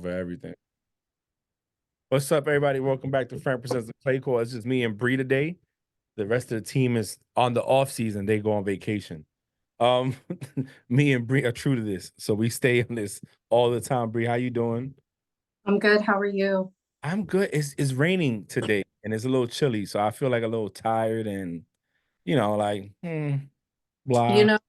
over everything. What's up, everybody? Welcome back to Frank Presents the Play Call. It's just me and Bree today. The rest of the team is on the off season. They go on vacation. Um, me and Bree are true to this, so we stay on this all the time. Bree, how you doing? I'm good. How are you? I'm good. It's raining today and it's a little chilly, so I feel like a little tired and like You blah. know,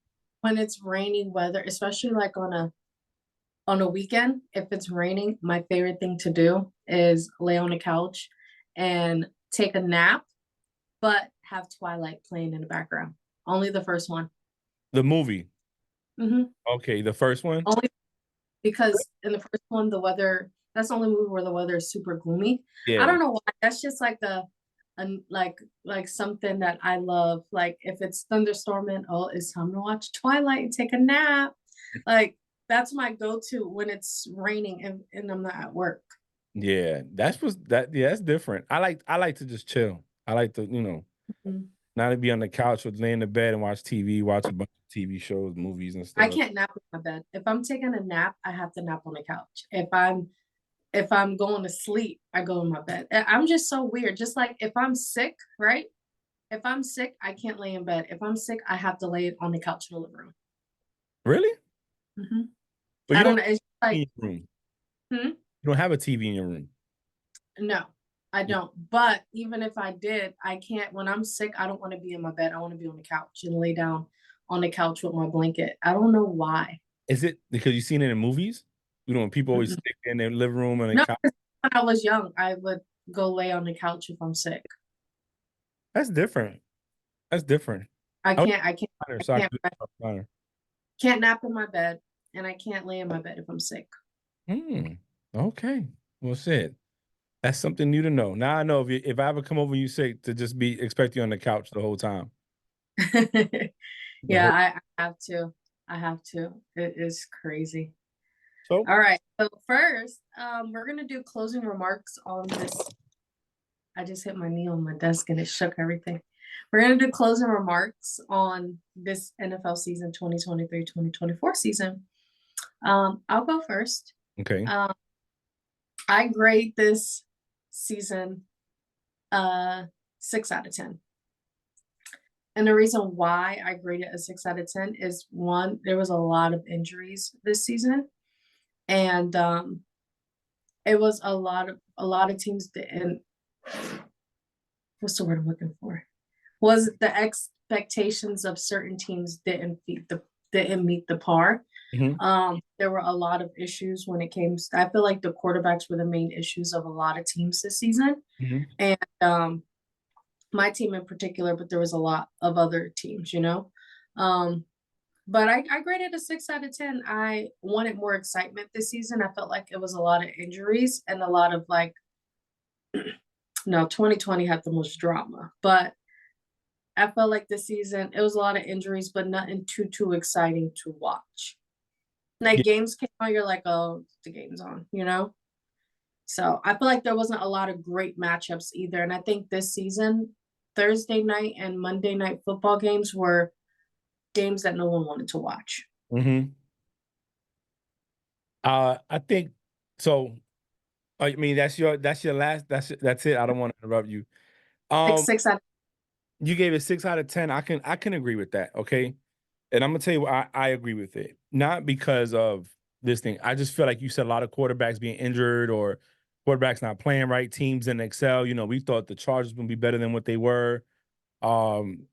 when it's rainy weather, especially like on a weekend, if it's raining, my favorite thing to do is lay on the couch and take a nap, but have Twilight playing in the background. Only the first one. The movie. hmm Okay, the first one. Only because in the first one, that's the only movie where the weather is super gloomy. I Yeah. don't know why. That's just like like something that I love. Like if it's thunderstorming, oh, it's time to watch Twilight and take a nap. Like that's my go-to when it's raining and I'm not at work. Yeah. That's different. I like to just chill. I like to, Mhm. not to be on the couch or lay in the bed and watch TV, watch a bunch of TV shows, movies and I stuff. can't nap in my bed. If I'm taking a nap, I have to nap on the couch. If I'm going to sleep, I go in my bed. I'm just so weird. Just like if I'm sick, right? If I'm sick, I can't lay in bed. If I'm sick, I have to lay on the couch in the living room. Really? Mhm. But I you don't don't know. It's have a like, TV in your room. hmm? You don't have a TV in your room. No, I Yeah. don't. But even if I did, I can't. When I'm sick, I don't want to be in my bed. I want to be on the couch and lay down on the couch with my blanket. I don't know why. Is it because you've seen it in movies? When people always Mm-mm. stick in their living room and the No, couch. 'cause when I was young, I would go lay on the couch if I'm sick. That's different. That's different. I I was can't. I can't. a recliner, I so I can't. could I recliner. can't nap in my bed, and I can't lay in my bed if I'm sick. Hmm. Okay. Well, shit. That's something new to know. Now I know if I ever come over and you sick to just be expect you on the couch the whole time. The Yeah, whole I have to. I have to. It is crazy. so All right. So first, we're gonna do closing remarks on this. I just hit my knee on my desk and it shook everything. We're gonna do closing remarks on this NFL season 2023-2024 season. I'll go first. okay. Um, I grade this season 6 out of 10. And the reason why I grade it a 6 out of 10 is one, there was a lot of injuries this season. And it was a lot of teams didn't, what's the word I'm looking for? Was the expectations of certain teams didn't meet the par. Mhm. There were a lot of issues when it came. I feel like the quarterbacks were the main issues of a lot of teams this season, Mhm. and my team in particular. But there was a lot of other teams. Um, but I graded a 6 out of 10. I wanted more excitement this season. I felt like it was a lot of injuries and a lot of like. No, 2020 had the most drama, but I felt like this season it was a lot of injuries, but nothing too exciting to watch. Like Yeah. games came on, you're like, oh, the game's on. So I feel like there wasn't a lot of great matchups either. And I think this season, Thursday night and Monday night football games were games that no one wanted to watch. Mhm. I think so. I mean, that's your last. That's it. I don't want to interrupt you. Six Um, six out. you gave it 6 out of 10. I can agree with that. Okay, and I'm gonna tell you why I agree with it. Not because of this thing. I just feel like you said a lot of quarterbacks being injured or quarterbacks not playing right. Teams in Excel. We thought the Chargers would be better than what they were. Um,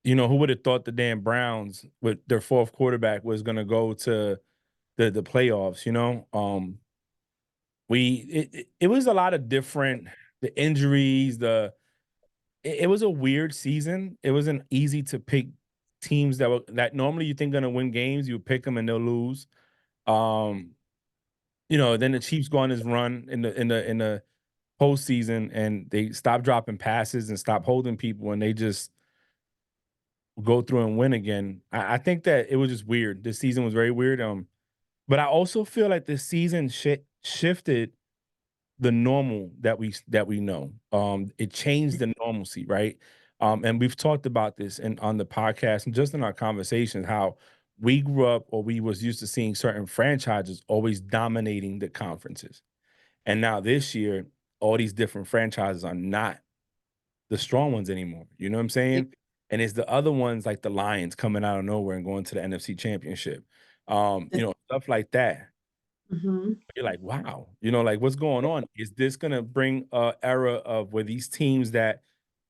who would have thought the damn Browns with their fourth quarterback was gonna go to the playoffs? It was a lot of different the injuries, it was a weird season. It wasn't easy to pick teams that normally you think gonna win games. You pick them and they'll lose. Um, then the Chiefs go on this run in the postseason and they stop dropping passes and stop holding people and they just go through and win again. I think that it was just weird. This season was very weird. But I also feel like this season shifted the normal that we know. It changed the normalcy, right? And we've talked about this on the podcast and just in our conversations how we grew up or we was used to seeing certain franchises always dominating the conferences. And now this year, all these different franchises are not the strong ones anymore. You know what I'm saying? And it's the other ones like the Lions coming out of nowhere and going to the NFC Championship. Stuff like that. Mhm. You're like, wow, like what's going on? Is this gonna bring a era of where these teams that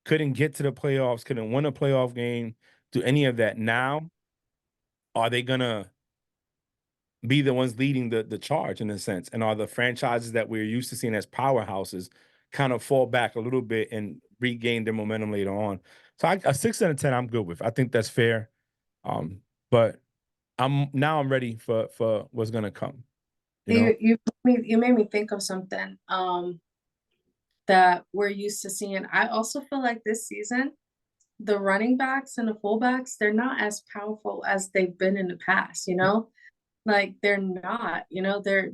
couldn't get to the playoffs, couldn't win a playoff game, do any of that now? Are they gonna be the ones leading the charge in a sense? And are the franchises that we're used to seeing as powerhouses kind of fall back a little bit and regain their momentum later on? So a 6 out of 10, I'm good with. I think that's fair. But I'm ready for what's gonna come. You know, You made me think of something that we're used to seeing. I also feel like this season, the running backs and the fullbacks, they're not as powerful as they've been in the past, you know? Like they're not,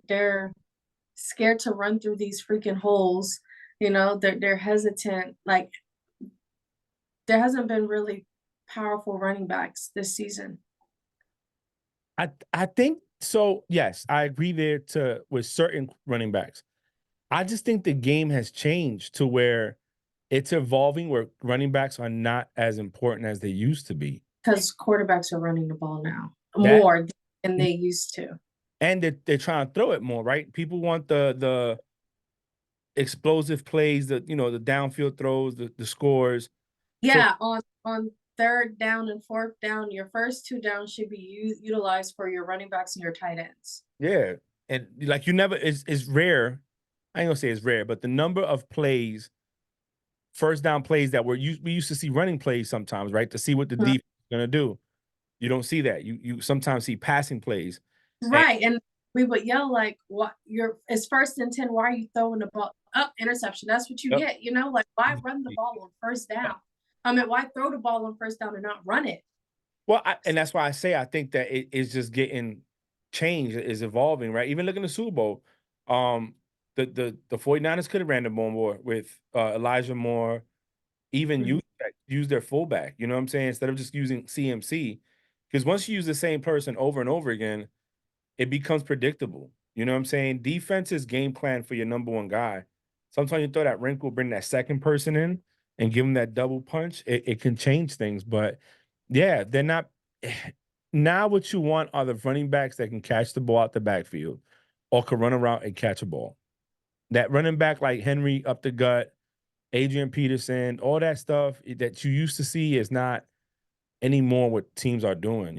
they're scared to run through these freaking holes, they're hesitant. Like there hasn't been really powerful running backs this season. I think so. Yes, I agree there to with certain running backs. I just think the game has changed to where it's evolving where running backs are not as important as they used to be. Because quarterbacks are running the ball now That more than they used to. and they're trying to throw it more, right? People want the explosive plays, the downfield throws, the scores. So Yeah, on third down and fourth down, your first two downs should be utilized for your running backs and your tight ends. yeah, and like you never it's rare. I ain't gonna say it's rare, but the number of plays, first down plays that we used to see running plays sometimes, right? To see what the Mhm. defense is gonna do. You don't see that. You sometimes see passing plays. And Right, and we would yell like, "What? It's 1st and 10. Why are you throwing the ball up? Interception. That's what you yep. get. Like why run the ball on first down? I mean, why throw the ball on first down and not run it?" Well, and that's why I say I think that it is just getting changed, is evolving, right? Even looking at the Super Bowl, the 49ers could have ran the ball more with Elijah Moore, even Mhm. use their fullback. You know what I'm saying? Instead of just using CMC, because once you use the same person over and over again, it becomes predictable. You know what I'm saying? Defense's game plan for your number one guy. Sometimes you throw that wrinkle, bring that second person in, and give them that double punch. It can change things, but yeah, they're not. Now, what you want are the running backs that can catch the ball out the backfield or can run around and catch a ball. That running back like Henry up the gut, Adrian Peterson, all that stuff that you used to see is not anymore what teams are doing.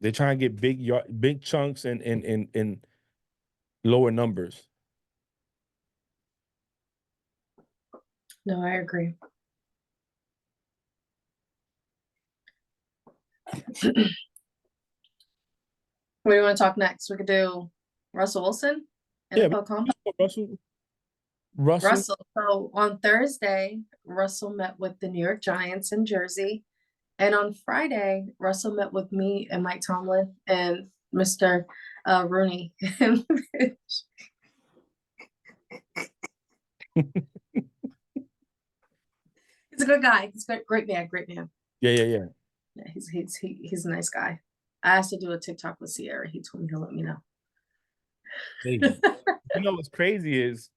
They're trying to get big chunks and lower numbers. No, I agree. What do you want to talk next? We could do Russell Wilson, Yeah, NFL Combine. Russell. Russell. So on Thursday, Russell met with the New York Giants in Jersey. And on Friday, Russell met with me and Mike Tomlin and Mr. Rooney. He's a good guy. He's a great man, great man. Yeah. Yeah, he's a nice guy. I asked to do a TikTok with Sierra. He told me he'll let me know. Hey, what's crazy is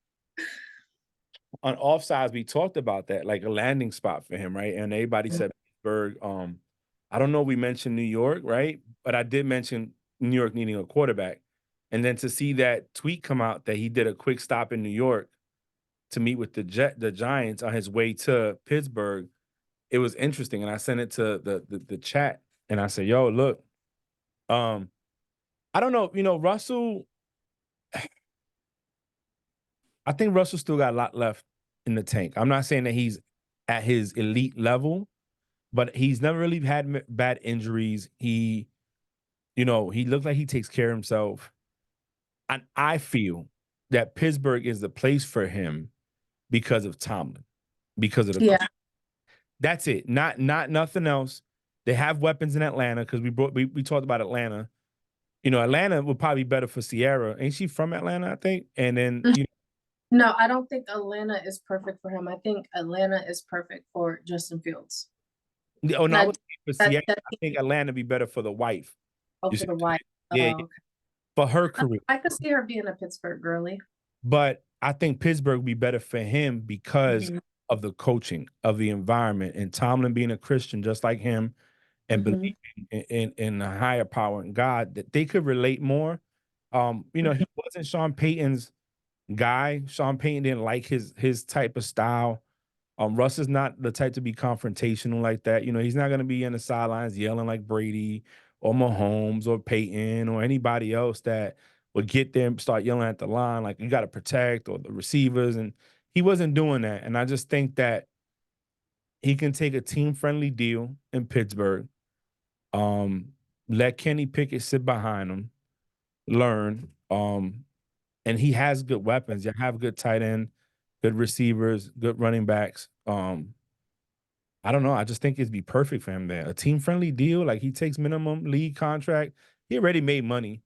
on offsides we talked about that, like a landing spot for him, right? And everybody said Pittsburgh. I don't know. We mentioned New York, right? But I did mention New York needing a quarterback, and then to see that tweet come out that he did a quick stop in New York to meet with the Giants on his way to Pittsburgh, it was interesting. And I sent it to the chat, and I said, "Yo, look, I don't know, Russell. I think Russell still got a lot left in the tank. I'm not saying that he's at his elite level, but he's never really had bad injuries. He looks like he takes care of himself. And I feel that Pittsburgh is the place for him because of Tomlin, because of the Yeah. That's it. Not nothing else. They have weapons in Atlanta because we talked about Atlanta. Atlanta would probably be better for Sierra. Ain't she from Atlanta, I think? And then No, I don't think Atlanta is perfect for him. I think Atlanta is perfect for Justin Fields. oh no, I That would for that, Sierra. that I think Atlanta be better for the wife. Oh, You for see the what I'm White. saying? Yeah, Oh, yeah, okay. for her career. I could see her being a Pittsburgh girly. But I think Pittsburgh would be better for him because Mhm. of the coaching, of the environment, and Tomlin being a Christian just like him and Mhm. believing in a higher power in God, that they could relate more. He wasn't Sean Payton's guy. Sean Payton didn't like his type of style. Russ is not the type to be confrontational like that. He's not going to be in the sidelines yelling like Brady or Mahomes or Peyton or anybody else that would get there and start yelling at the line like you got to protect or the receivers. And he wasn't doing that. And I just think that he can take a team friendly deal in Pittsburgh. Um, Let Kenny Pickett sit behind him, learn. And he has good weapons. You have good tight end, good receivers, good running backs. I don't know. I just think it'd be perfect for him there. A team friendly deal, like he takes minimum league contract. He already made money.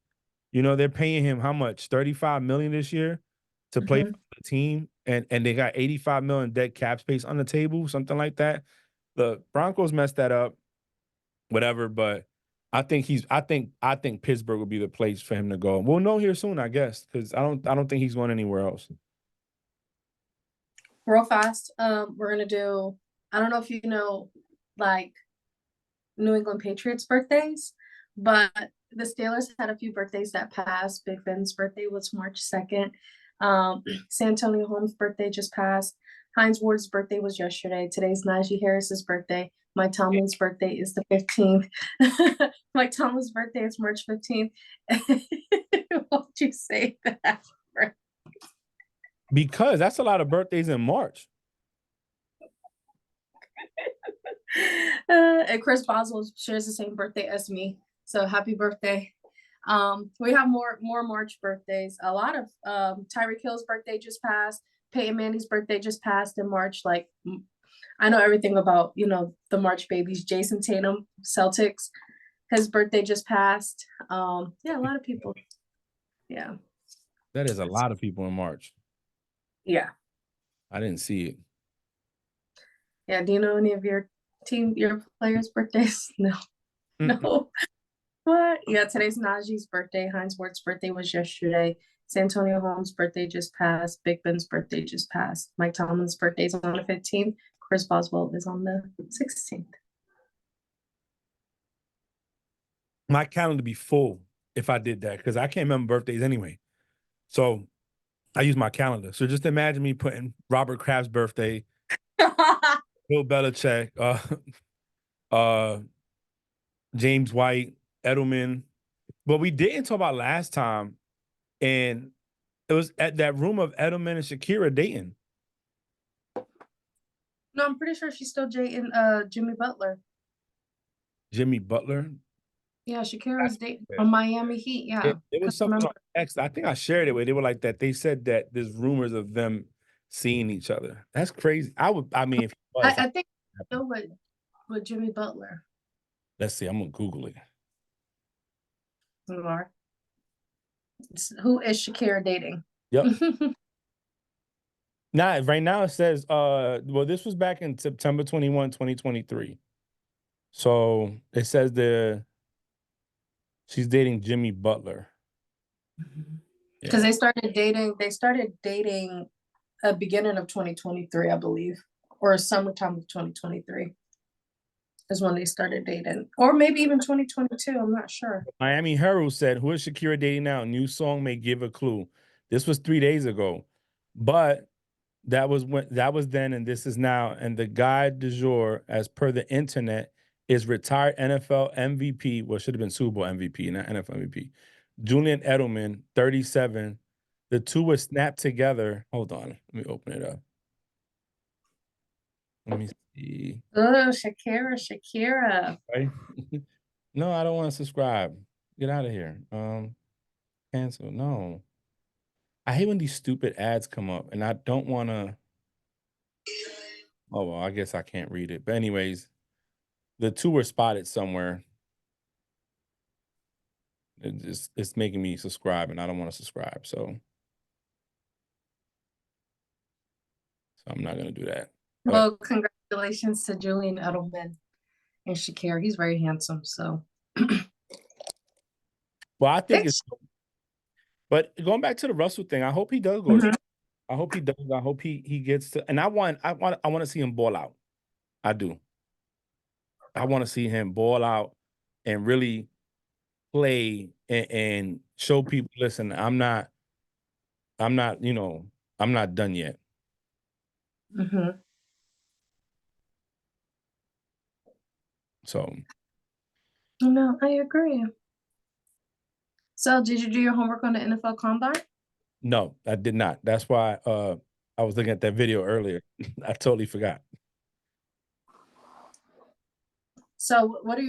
They're paying him how much? 35 million this year to play for Mhm. the team, and they got 85 million dead cap space on the table, something like that. The Broncos messed that up, whatever. But I think Pittsburgh would be the place for him to go. We'll know here soon, I guess, because I don't think he's going anywhere else. Real fast. We're gonna do. I don't know if you know, like New England Patriots birthdays, but the Steelers had a few birthdays that passed. Big Ben's birthday was March 2nd. Santonio Holmes' birthday just passed. Hines Ward's birthday was yesterday. Today's Najee Harris's birthday. Mike Tomlin's birthday is the 15th. Mike Tomlin's birthday is March 15th. What would you say that? Because that's a lot of birthdays in March. And Chris Boswell shares the same birthday as me. So happy birthday. We have more March birthdays. A lot of Tyreek Hill's birthday just passed. Peyton Manning's birthday just passed in March. Like I know everything about, the March babies. Jason Tatum, Celtics, his birthday just passed. Yeah, a lot of people. Yeah. That is a lot of people in March. Yeah. I didn't see it. Yeah. Do you know any of your players' birthdays? No. No. What? Yeah, today's Najee's birthday. Hines Ward's birthday was yesterday. Santonio Holmes' birthday just passed. Big Ben's birthday just passed. Mike Tomlin's birthday is on the 15th. Chris Boswell is on the 16th. My calendar be full if I did that because I can't remember birthdays anyway. So I use my calendar. So just imagine me putting Robert Kraft's birthday, Bill Belichick, James White, Edelman. But we didn't talk about last time, and it was at that room of Edelman and Shakira dating. No, I'm pretty sure she's still dating Jimmy Butler. Jimmy Butler. Yeah, Shakira's dating on Miami Heat. Yeah. It was something on X. I think I shared it with. They were like that. They said that there's rumors of them seeing each other. That's crazy. I mean, if it was, I think still with Jimmy Butler. let's see. I'm gonna Google it. Who is Shakira dating? Yep. Right now it says, well, this was back in September 21, 2023. So it says she's dating Jimmy Butler. Because they started dating at beginning of 2023, I believe, or summertime of 2023 is when they started dating, or maybe even 2022. I'm not sure. Miami Herald said, "Who is Shakira dating now? New song may give a clue." This was 3 days ago, but that was then, and this is now. And the guy du jour, as per the internet, is retired NFL MVP. Well, should have been Super Bowl MVP, not NFL MVP. Julian Edelman, 37. The two were snapped together. Hold on, let me open it up. Let me see. Oh, Shakira. Right? No, I don't want to subscribe. Get out of here. Cancel. No. I hate when these stupid ads come up, and I don't want to. Oh, well, I guess I can't read it. But anyways, the two were spotted somewhere. It's making me subscribe, and I don't want to subscribe. So I'm not going to do that. But Well, congratulations to Julian Edelman and Shakira. He's very handsome. So Well, I think It's it's. But going back to the Russell thing, I hope he does go. Mhm. I hope he does. I hope he gets to. And I want to see him ball out. I do. I want to see him ball out and really play and show people. Listen, I'm not. You know, I'm not done yet. Mhm. So No, I agree. So, did you do your homework on the NFL Combine? no, I did not. That's why I was looking at that video earlier. I totally forgot. So, what do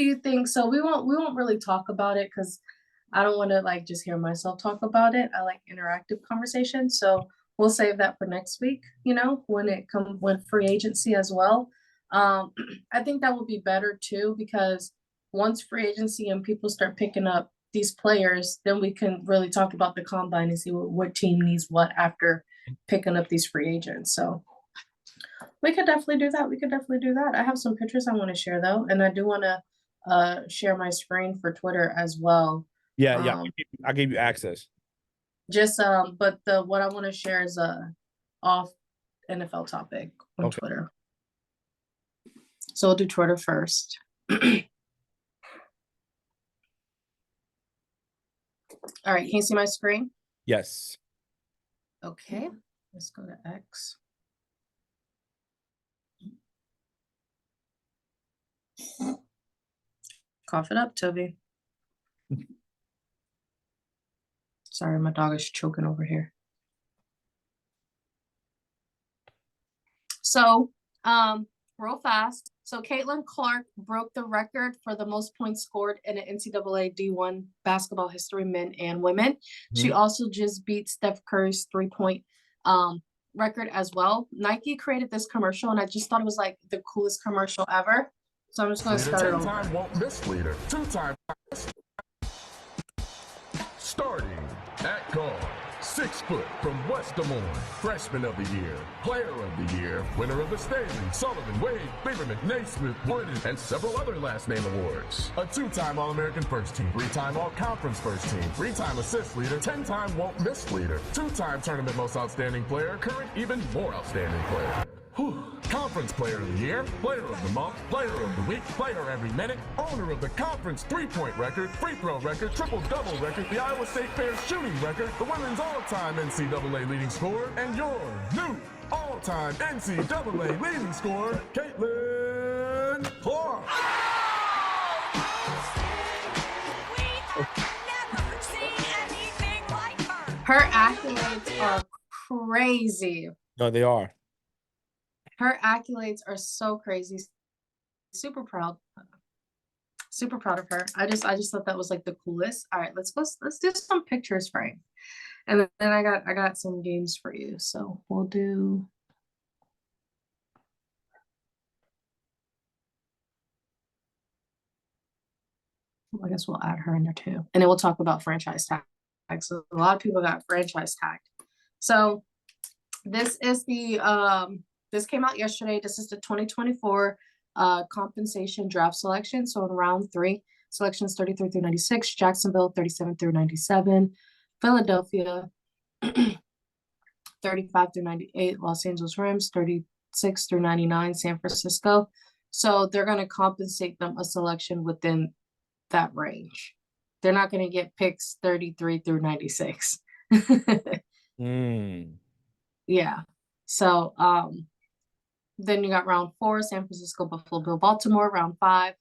you think? So we won't really talk about it because I don't want to like just hear myself talk about it. I like interactive conversation. So we'll save that for next week, when free agency as well. I think that would be better too, because once free agency and people start picking up these players, then we can really talk about the combine and see what team needs what after picking up these free agents. So we could definitely do that. We could definitely do that. I have some pictures I want to share though, and I do want to share my screen for Twitter as well. Yeah, yeah. Um I gave you access. just but the what I want to share is off NFL topic on Okay. Twitter. So we'll do Twitter first. All right, can you see my screen? Yes. Okay, let's go to X. Cough it up, Toby. Sorry, my dog is choking over here. So, real fast. So, Caitlin Clark broke the record for the most points scored in an NCAA D1 basketball history, men and women. She also just beat Steph Curry's 3-point record as well. Nike created this commercial, and I just thought it was like the coolest commercial ever. So I'm just going to start it over. 10-time won't miss leader, 2-time starting at guard. 6 foot from West Des Moines, freshman of the year, player of the year, winner of the Staley, Sullivan, Wade, Lieberman, Naismith, Wood, and several other last name awards. A 2-time All-American first team, 3-time All-Conference first team, 3-time assist leader, 10-time won't miss leader, 2-time tournament most outstanding player, current even more outstanding player. Conference Player of the Year, Player of the Month, Player of the Week, Player every minute, owner of the conference 3-point record, free throw record, triple-double record, the Iowa State Fair shooting record, the women's all-time NCAA leading scorer, and your new all-time NCAA leading scorer, Caitlin Clark. Her accolades are crazy. No, they are. Her accolades are so crazy. Super proud. Super proud of her. I just thought that was like the coolest. All right, let's do some pictures, Frank. And then I got some games for you. So we'll do I guess we'll add her in there too. And then we'll talk about franchise tag. So a lot of people got franchise tagged. So this is the this came out yesterday. This is the 2024 compensation draft selection. So in round 3, selections 33 through 96, Jacksonville 37 through 97, Philadelphia 35 through 98, Los Angeles Rams 36 through 99, San Francisco. So they're going to compensate them a selection within that range. They're not going to get picks 33 through 96. Yeah. So then you got round 4, San Francisco, Buffalo Bill, Baltimore. Round 5,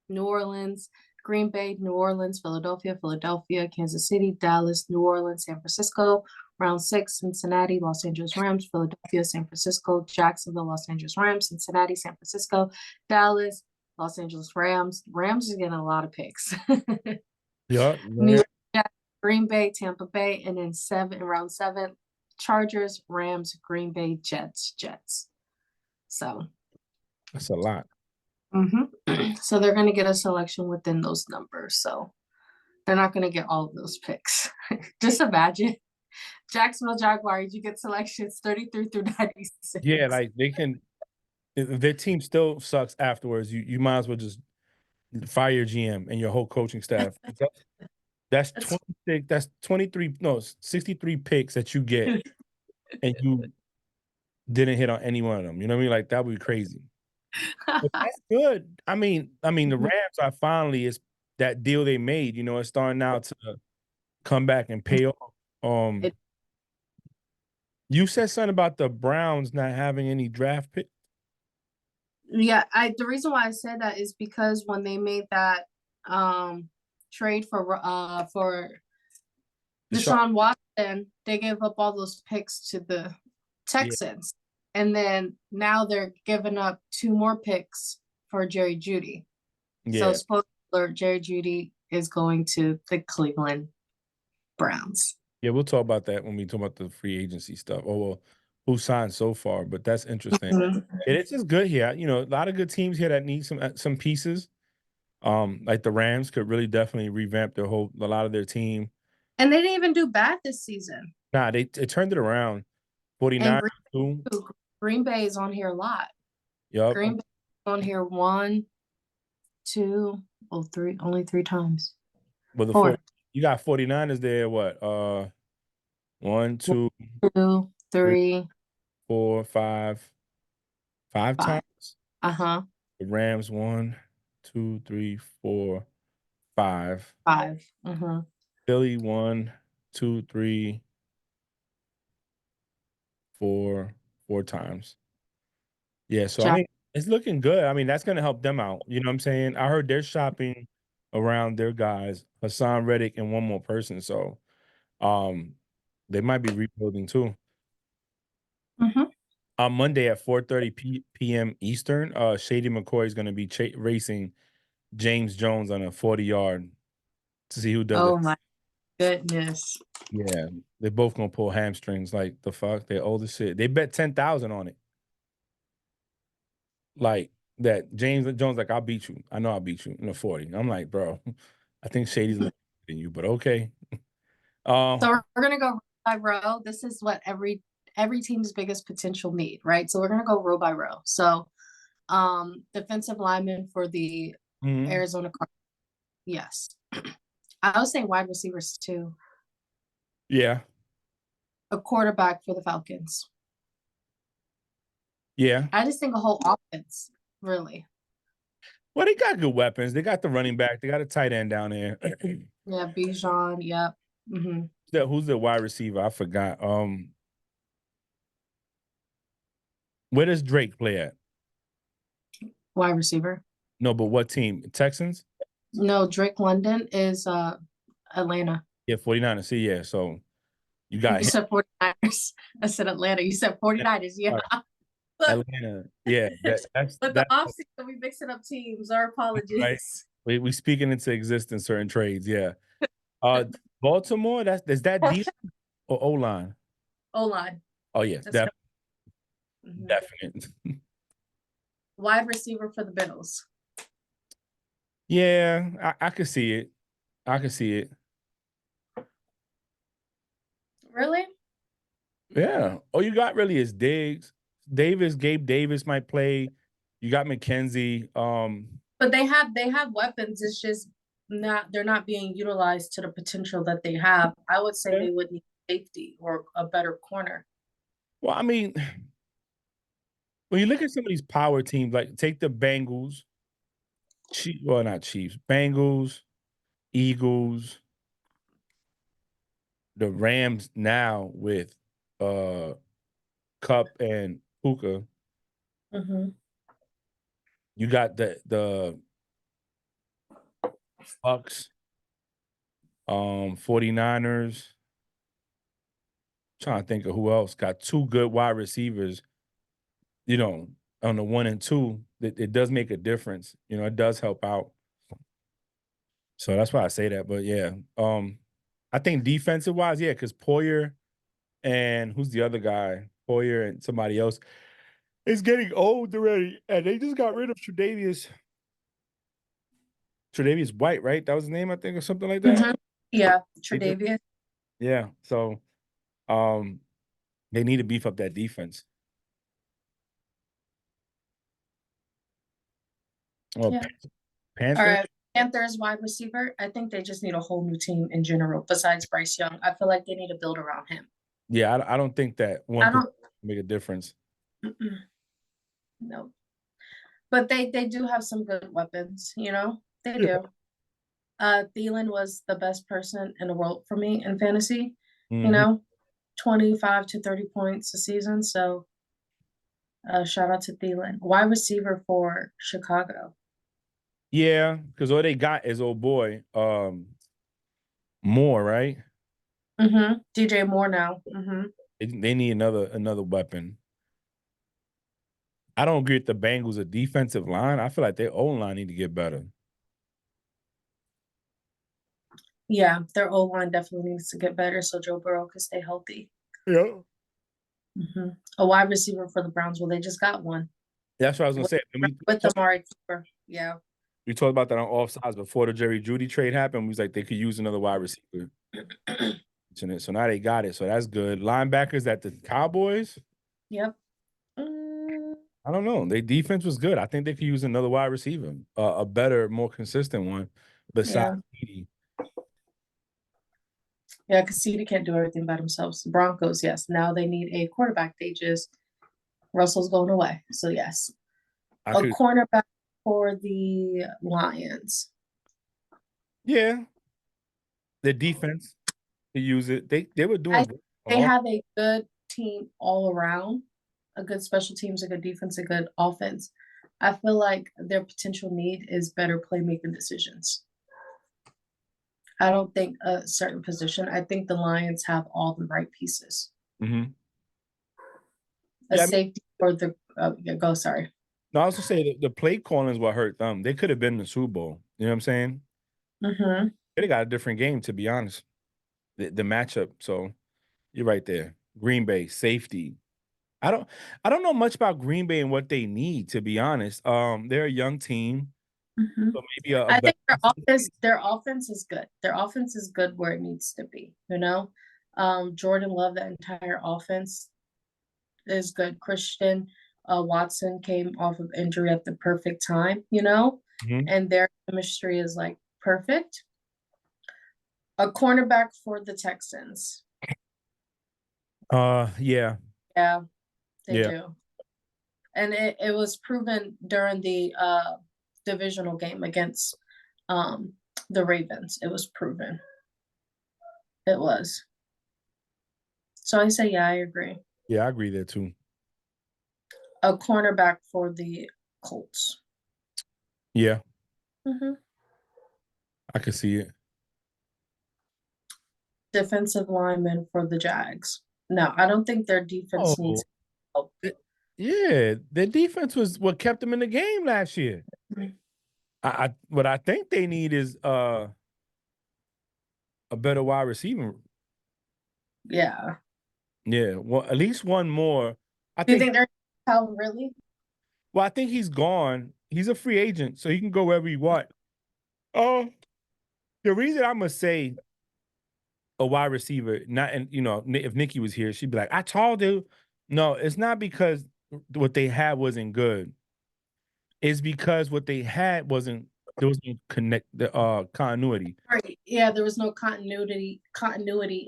New Orleans, Green Bay, New Orleans, Philadelphia, Kansas City, Dallas, New Orleans, San Francisco. Round 6, Cincinnati, Los Angeles Rams, Philadelphia, San Francisco, Jacksonville, Los Angeles Rams, Cincinnati, San Francisco, Dallas, Los Angeles Rams. Rams is getting a lot of picks. Yeah. New York, Green Bay, Tampa Bay, and then round 7, Chargers, Rams, Green Bay, Jets. So That's a lot. So they're going to get a selection within those numbers. So they're not going to get all of those picks. Just imagine Jacksonville Jaguars, you get selections 33 through 96. Yeah, like they can. If their team still sucks afterwards, you might as well just fire your GM and your whole coaching staff. That's 26. That's 23. No, 63 picks that you get, and you didn't hit on any one of them. You know what I mean? Like that would be crazy. But that's good. I mean, the Rams are finally is that deal they made. You know, it's starting now to come back and pay off. You said something about the Browns not having any draft pick. Yeah, the reason why I said that is because when they made that trade for Deshaun Watson, they gave up all those picks to the Texans. And then now they're giving up 2 more picks for Jerry Jeudy. Yeah. So spoiler alert, Jerry Jeudy is going to the Cleveland Browns. Yeah, we'll talk about that when we talk about the free agency stuff. Oh, well, who signed so far, but that's interesting. It's just good here. You know, a lot of good teams here that need some pieces. Like the Rams could really definitely revamp a lot of their team. And they didn't even do bad this season. Nah, they turned it around. 49. Green Bay is on here a lot. Yep. Green Bay is on here 1, 2, 3, only 3 times. But you got 49ers there, what? 1, 2, 3, 4, 5 times? Uh-huh. The Rams 1, 2, 3, 4, 5. 5. Uh-huh. Philly 1, 2, 3, 4 times. Yeah, so I mean, it's looking good. I mean, that's gonna help them out. You know what I'm saying? I heard they're shopping around their guys, Hassan Reddick and one more person. So they might be rebuilding too. On Monday at 4:30 p.m. Eastern, Shady McCoy is going to be racing James Jones on a 40-yard to see who does it. Oh my goodness! Yeah, they're both gonna pull hamstrings. Like the fuck, they're old as shit. They bet 10,000 on it. Like that, James Jones. Like, I'll beat you. I know I'll beat you in a 40. I'm like, bro, I think Shady's better than you, but okay. So we're gonna go row by row. This is what every team's biggest potential need, right? So we're gonna go row by row. So, defensive lineman for the Arizona Cardinals. Yes, I would say wide receivers too. Yeah. A quarterback for the Falcons. Yeah. I just think a whole offense, really. Well, they got good weapons. They got the running back. They got a tight end down there. Yeah, Bijan. Yep. Who's the wide receiver? I forgot. Where does Drake play at? Wide receiver. No, but what team? Texans? No, Drake London is Atlanta. Yeah, 49ers. See, yeah. So you got You said 49ers. I said Atlanta. You said 49ers. Yeah. Atlanta. Yeah. But the offseason, we mixing up teams. Our apologies. Right. We speaking into existence certain trades. Yeah. Baltimore. Is that D or O line? O line. Oh yes, definite. Wide receiver for the Bills. Yeah, I could see it. I could see it. Really? Yeah. All you got really is Diggs. Gabe Davis might play. You got McKenzie. But they have weapons. It's just they're not being utilized to the potential that they have. I would say they would need safety or a better corner. Well, I mean, when you look at some of these power teams, like take the Bengals, not Chiefs, Bengals, Eagles, the Rams now with Kupp and Puka. You got the Bucks, 49ers. Trying to think of who else got 2 good wide receivers. You know, on the 1 and 2, it does make a difference. You know, it does help out. So that's why I say that. But yeah, I think defensive wise, yeah, because Poyer and who's the other guy? Poyer and somebody else is getting old already, and they just got rid of Tre'Davious White, right? That was his name, I think, or something like that. Yeah, Tre'Davious. Yeah, so they need to beef up that defense. Well, Panthers. All right. Panthers wide receiver. I think they just need a whole new team in general besides Bryce Young. I feel like they need to build around him. Yeah, I don't think that one I don't make a difference. no. But they do have some good weapons, you know? They Yeah. do. Thielen was the best person in the world for me in fantasy, you Mhm. know, 25 to 30 points a season. So shout out to Thielen. Wide receiver for Chicago. Yeah, because all they got is old boy, Moore, right? DJ Moore now. They need another weapon. I don't agree with the Bengals' a defensive line. I feel like their O-line need to get better. Yeah, their O line definitely needs to get better so Joe Burrow can stay healthy. Yeah. A wide receiver for the Browns. Well, they just got one That's what I was gonna say. And with Amari Cooper. Yeah. we talked about that on offsides before the Jerry Jeudy trade happened. We was like they could use another wide receiver. So now they got it. So that's good. Linebackers at the Cowboys. Yep. I don't know. Their defense was good. I think they could use another wide receiver, a better, more consistent one besides Edie. Yeah, because Cedi can't do everything by themselves. The Broncos, yes. Now they need a quarterback. Russell's going away. So, yes. A cornerback for the Lions. Yeah. The defense, to use it. They were doing They have a good team all around. A good special teams, a good defense, a good offense. I feel like their potential need is better playmaking decisions. I don't think a certain position. I think the Lions have all the right pieces. Safety for the go. Sorry. No, I was gonna say the play calling is what hurt them. They could have been in the Super Bowl. You know what I'm saying? They got a different game, to be honest. The matchup. So you're right there. Green Bay safety. I don't know much about Green Bay and what they need, to be honest. They're a young team. So maybe I think their offense is good. Their offense is good where it needs to be, you know. Jordan Love, the entire offense is good. Christian Watson came off of injury at the perfect time, you know, and their chemistry is like perfect. A cornerback for the Texans. Yeah. Yeah, they do. And it was proven during the divisional game against the Ravens. It was proven. It was. So I say, yeah, I agree. Yeah, I agree there too. A cornerback for the Colts. Yeah. I can see it. Defensive lineman for the Jags. No, I don't think their defense needs help. Yeah, their defense was what kept them in the game last year. What I think they need is a better wide receiver. Yeah. Yeah, well, at least one more. Do you think they're Calvin Ridley? Well, I think he's gone. He's a free agent, so he can go wherever he want. The reason I'm gonna say a wide receiver, if Nikki was here, she'd be like, "I told you." No, it's not because what they had wasn't good. It's because what they had wasn't. There was no continuity. Right. Yeah, there was no continuity,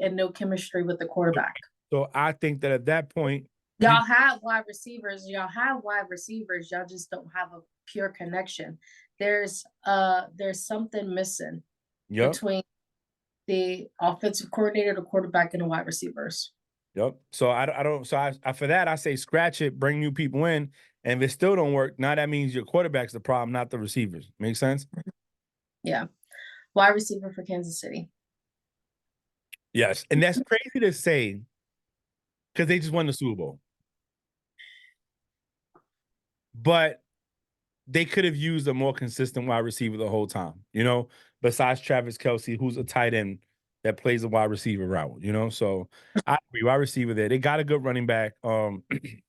and no chemistry with the quarterback. So I think that at that point, y'all have wide receivers. Y'all just don't have a pure connection. There's something missing between the offensive coordinator, the quarterback, and the wide receivers. Yep. So I don't. So I for that I say scratch it, bring new people in, and if it still don't work, now that means your quarterback's the problem, not the receivers. Make sense? Yeah. Wide receiver for Kansas City. Yes, and that's crazy to say because they just won the Super Bowl, but they could have used a more consistent wide receiver the whole time. You know, besides Travis Kelce, who's a tight end that plays a wide receiver route, you know? So I agree, wide receiver there. They got a good running back. They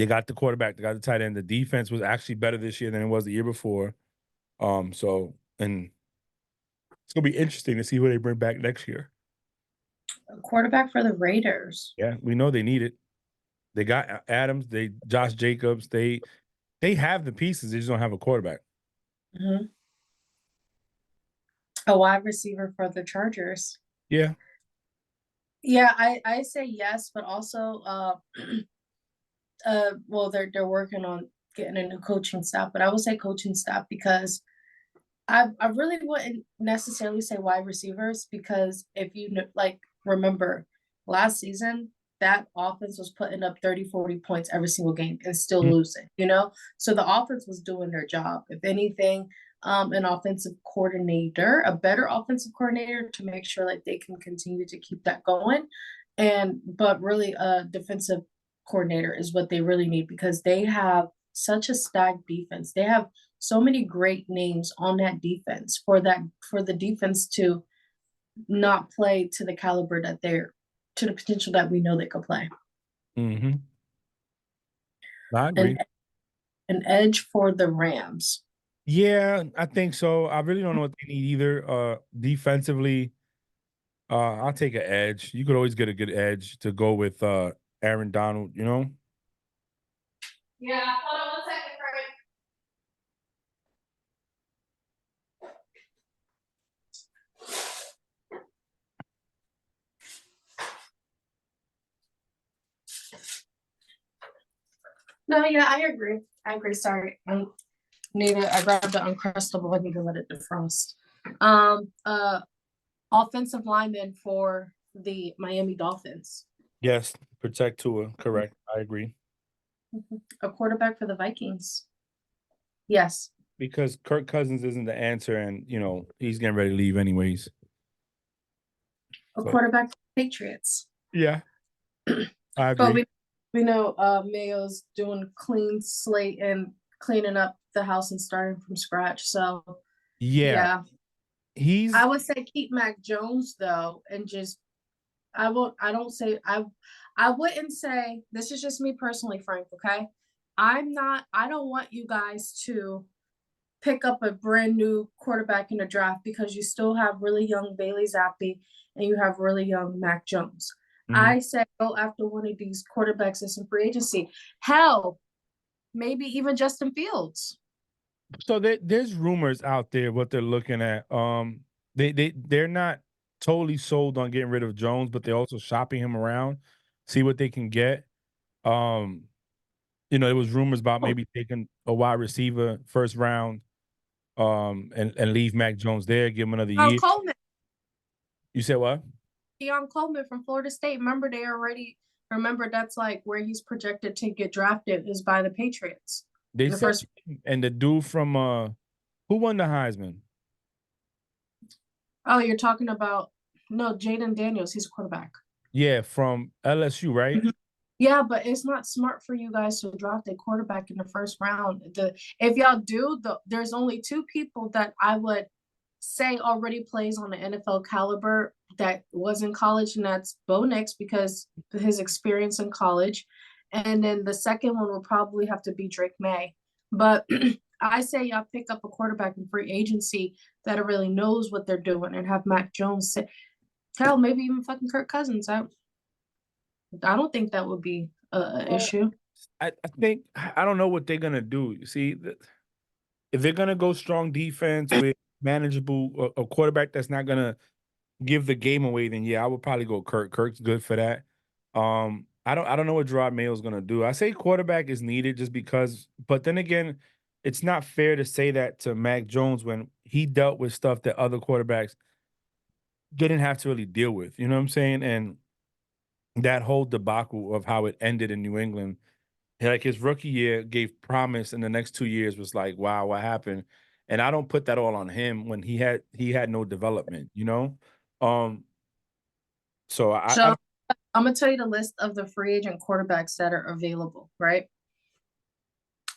got the quarterback, they got the tight end. The defense was actually better this year than it was the year before. And it's gonna be interesting to see who they bring back next year. A quarterback for the Raiders. Yeah, we know they need it. They got Adams, Josh Jacobs, they have the pieces, they just don't have a quarterback. Mhm. A wide receiver for the Chargers. Yeah. Yeah, I say yes, but also well they're working on getting a new coaching staff, but I would say coaching staff because I really wouldn't necessarily say wide receivers because if you like remember last season that offense was putting up 30 40 points every single game and still Mm. losing, so the offense was doing their job. If anything, an offensive coordinator, a better offensive coordinator to make sure like they can continue to keep that going, and but really a defensive coordinator is what they really need because they have such a stacked defense. They have so many great names on that defense for the defense to not play to the caliber that they're to the potential that we know they could play. Mm-hmm. I An agree. an edge for the Rams. Yeah, I think so. I really don't know what they need either. Defensively, I'll take an edge. You could always get a good edge to go with Aaron Donald, you know? Yeah, hold on 1 second, Frank. No, yeah, I agree. I agree. Sorry. I grabbed the Uncrustable. I need to let it defrost. Um, uh, Offensive lineman for the Miami Dolphins. Yes, protect Tua. Correct. I agree. A quarterback for the Vikings. Yes. Because Kirk Cousins isn't the answer, and he's getting ready to leave anyways. A So quarterback for the Patriots. yeah, I But agree. we know Mayo's doing clean slate and cleaning up the house and starting from scratch. So Yeah, yeah. he's I would say keep Mac Jones though, and just I wouldn't say this is just me personally, Frank, okay? I don't want you guys to pick up a brand new quarterback in the draft because you still have really young Bailey Zappi and you have really young Mac Jones. Mhm. I say go after one of these quarterbacks in some free agency. Hell, maybe even Justin Fields. So there's rumors out there what they're looking at. They're not totally sold on getting rid of Jones, but they're also shopping him around, see what they can get. Um, there was rumors about Oh, maybe taking a wide receiver first round, and leave Mac Jones there, give him another year. Coleman. You said what? Keon Coleman from Florida State. Remember that's like where he's projected to get drafted is by the Patriots They in the said, first. and the dude from who won the Heisman? Oh, you're talking about no Jaden Daniels. He's a quarterback. Yeah, from LSU, right? Mhm. Yeah, but it's not smart for you guys to draft a quarterback in the first round. If y'all do, there's only two people that I would say already plays on the NFL caliber that was in college, and that's Bo Nix because of his experience in college. And then the second one will probably have to be Drake May. But I say y'all pick up a quarterback in free agency that really knows what they're doing and have Mac Jones sit. Hell, maybe even fucking Kirk Cousins. I don't think that would be a Well, issue. I think I don't know what they're gonna do. You see, if they're gonna go strong defense with manageable a quarterback that's not gonna give the game away, then yeah, I would probably go Kirk. Kirk's good for that. I don't know what Gerard Mayo's gonna do. I say quarterback is needed just because, but then again, it's not fair to say that to Mac Jones when he dealt with stuff that other quarterbacks didn't have to really deal with. You know what I'm saying? And that whole debacle of how it ended in New England, like his rookie year gave promise, and the next 2 years was like, wow, what happened? And I don't put that all on him when he had no development. Um, so I So I'm gonna tell you the list of the free agent quarterbacks that are available, right?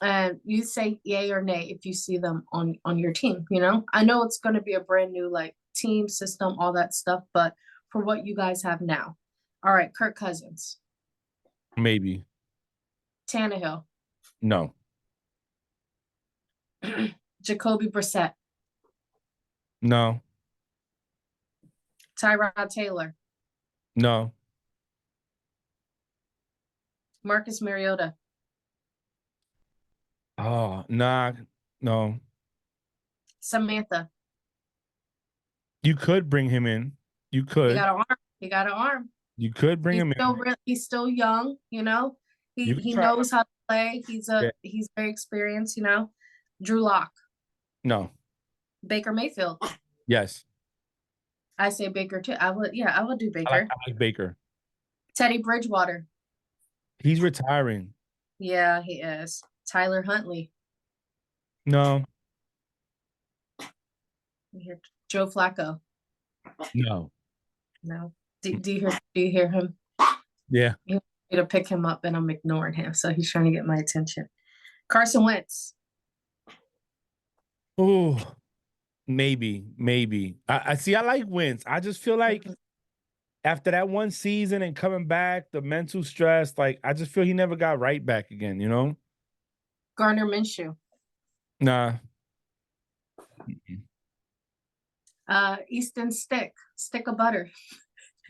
And you say yay or nay if you see them on your team. I know it's gonna be a brand new like team system, all that stuff, but for what you guys have now, all right, Kirk Cousins, maybe Tannehill, no, Jacoby Brissett, no, Tyrod Taylor, no, Marcus Mariota, oh nah, no, Samantha. You could bring him in. You He could. got an arm. He got an arm. You could bring him in. He's still young, you know. You He could try. knows how to play. He's very experienced, you know. Drew Lock, No. Baker Mayfield. Yes. I say Baker too. I would do Baker. I like Baker. Teddy Bridgewater. He's retiring. Yeah, he is. Tyler Huntley. No. You hear Joe Flacco. No. No. Do you hear him? Yeah. You want me to pick him up and I'm ignoring him, so he's trying to get my attention. Carson Wentz. Oh, maybe. I see. I like Wentz. I just feel like after that one season and coming back, the mental stress, like I just feel he never got right back again. You know? Gardner Minshew. Nah. Easton Stick of butter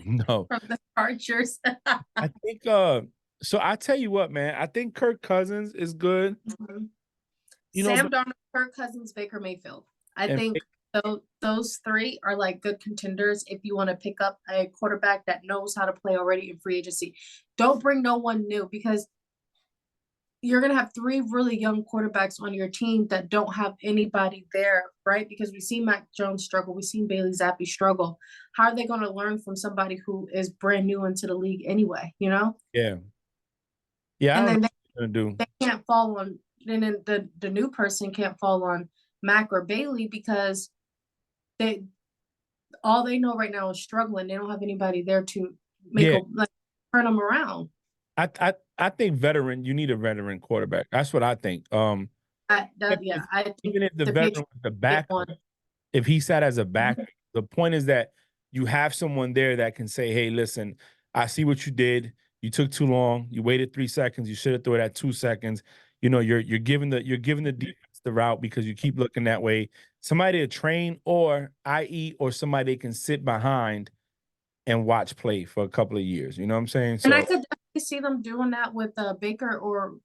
No. from the Chargers. I think. So I tell you what, man. I think Kirk Cousins is good. You know, Sam Darnold, Kirk Cousins, Baker Mayfield. I think those three are like good contenders if you want to pick up a quarterback that knows how to play already in free agency. Don't bring no one new because you're going to have three really young quarterbacks on your team that don't have anybody there, right? Because we've seen Mac Jones struggle. We've seen Bailey Zappi struggle. How are they going to learn from somebody who is brand new into the league anyway, you know? Yeah. Yeah, and I then don't know what they're gonna do. they can't fall on, and then the new person can't fall on Mac or Bailey because all they know right now is struggling. They don't have anybody there to turn them around. I think you need a veteran quarterback. That's what I think. I think Even if the veteran was the backup, if he sat as a backup, the point is that you have someone there that can say, "Hey, listen, I see what you did. You took too long. You waited 3 seconds. You should have thrown it at 2 seconds. You know, you're giving the defense the route because you keep looking that way. Somebody to train, or somebody can sit behind and watch play for a couple of years. You know what I'm saying? And I could definitely see them doing that with Baker or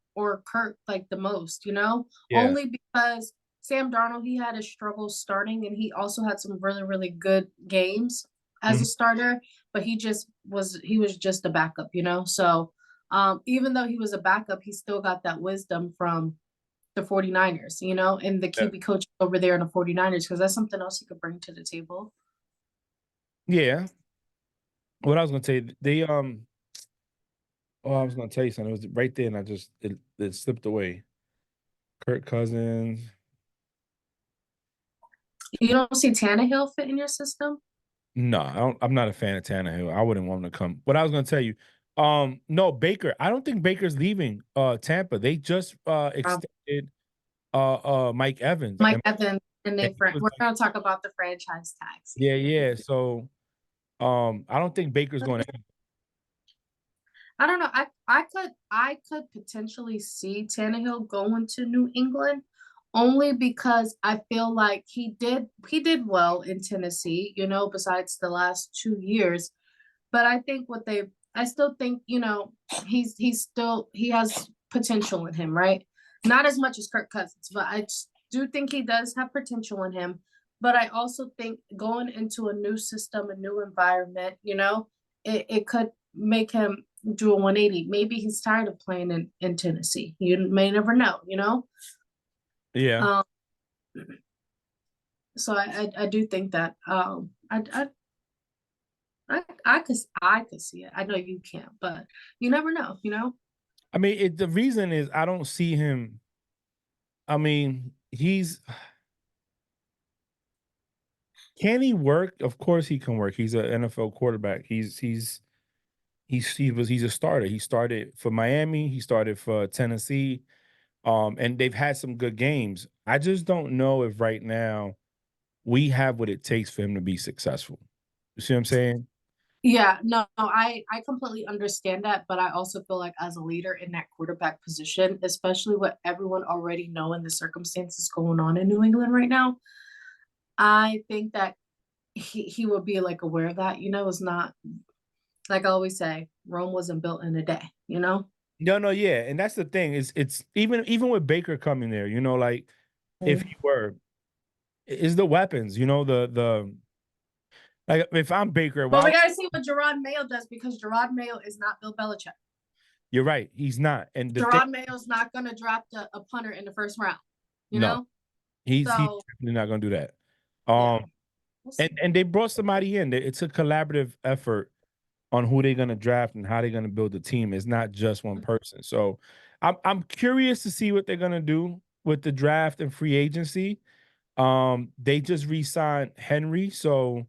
Kirk like the most, you know? Yeah. Only because Sam Darnold, he had a struggle starting and he also had some really, really good games as a starter, but he was just a backup, you know? So even though he was a backup, he still got that wisdom from the 49ers, you know, and the QB coach over there in the 49ers, because that's something else he could bring to the table. Yeah. What I was gonna say, I was gonna tell you something. It was right there, and it slipped away. Kirk Cousins. You don't see Tannehill fit in your system? No, I'm not a fan of Tannehill. I wouldn't want him to come. What I was gonna tell you, no, Baker. I don't think Baker's leaving Tampa. They just extended Mike Evans. And we're gonna talk about the franchise tags. Yeah. So I don't think Baker's going to. I don't know. I could potentially see Tannehill going to New England only because I feel like he did well in Tennessee, you know, besides the last 2 years. But I think I still think, you know, he has potential in him, right? Not as much as Kirk Cousins, but I do think he does have potential in him. But I also think going into a new system, a new environment, you know, it could make him do a 180. Maybe he's tired of playing in Tennessee. You may never know, you know? Yeah. So I do think that I could see it. I know you can't, but you never know, you know? I mean, the reason is I don't see him. I mean, can he work? Of course he can work. He's an NFL quarterback. He's a starter. He started for Miami. He started for Tennessee. And they've had some good games. I just don't know if right now we have what it takes for him to be successful. You see what I'm saying? Yeah, no, I completely understand that, but I also feel like as a leader in that quarterback position, especially with everyone already knowing the circumstances going on in New England right now, I think that he will be like aware of that. You know, it's not like I always say, Rome wasn't built in a day, you know? No, yeah. And that's the thing, is it's even with Baker coming there, you know, like if he were, is the weapons. You know, the like if I'm Baker, But why we gotta see what Gerard Mayo does because Gerard Mayo is not Bill Belichick. you're right, he's not. And the thing, Gerard Mayo's not gonna drop a punter in the first round. You no, know? he's So definitely not gonna do that. yeah, we'll see. And they brought somebody in. It's a collaborative effort on who they're gonna draft and how they're gonna build the team. It's not just one person. So I'm curious to see what they're gonna do with the draft and free agency. They just re-signed Henry, so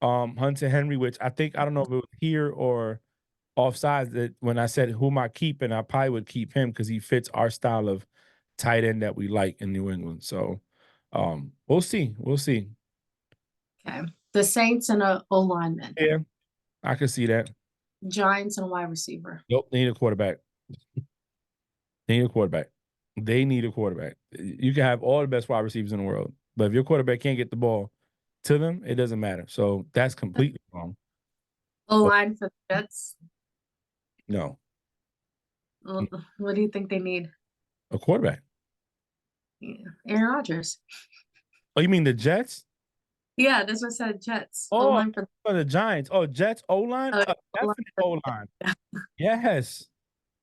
Hunter Henry, which I think I don't know if it was here or offsides that when I said who am I keeping, I probably would keep him because he fits our style of tight end that we like in New England. So we'll see. We'll see. Okay. The Saints and a O lineman. Yeah, I can see that. Giants and a wide receiver. Nope, they need a quarterback. They need a quarterback. They need a quarterback. You can have all the best wide receivers in the world, but if your quarterback can't get the ball to them, it doesn't matter. So that's completely wrong. O line for the Jets. No, What do you think they need? a quarterback. Yeah. Aaron Rodgers. Oh, you mean the Jets? Yeah, that's what I said. Jets. Oh, O-line for for the Giants. Oh, Jets O-line? O-line. Definitely O-line. Yes.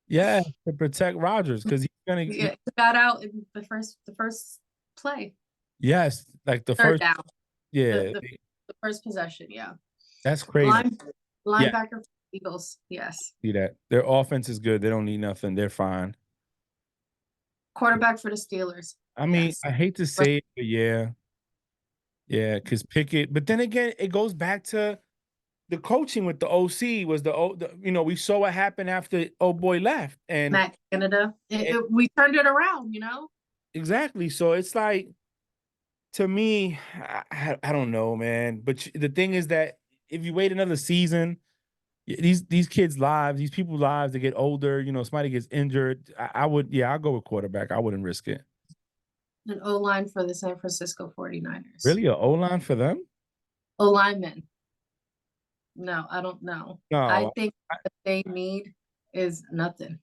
Yeah, to protect Rodgers because he's gonna Yeah, got out in the first play. yes, like the Third first down. yeah, The first possession, yeah. that's crazy. Linebacker for the Eagles, yes. See that. Their offense is good. They don't need nothing. They're fine. Quarterback for the Steelers. I mean, Yes. I hate to say it, but yeah. Yeah, because Pickett, but then again, it goes back to the coaching with the OC was we saw what happened after old boy left. And Matt Canada. We turned it around, exactly. So it's like, to me, I don't know, man. But the thing is that if you wait another season, these kids' lives, these people's lives, they get older. Somebody gets injured. I'll go with quarterback. I wouldn't risk it. An O-line for the San Francisco 49ers. Really, a O-line for them? O-lineman. No, I don't know. No, I think what they need is nothing.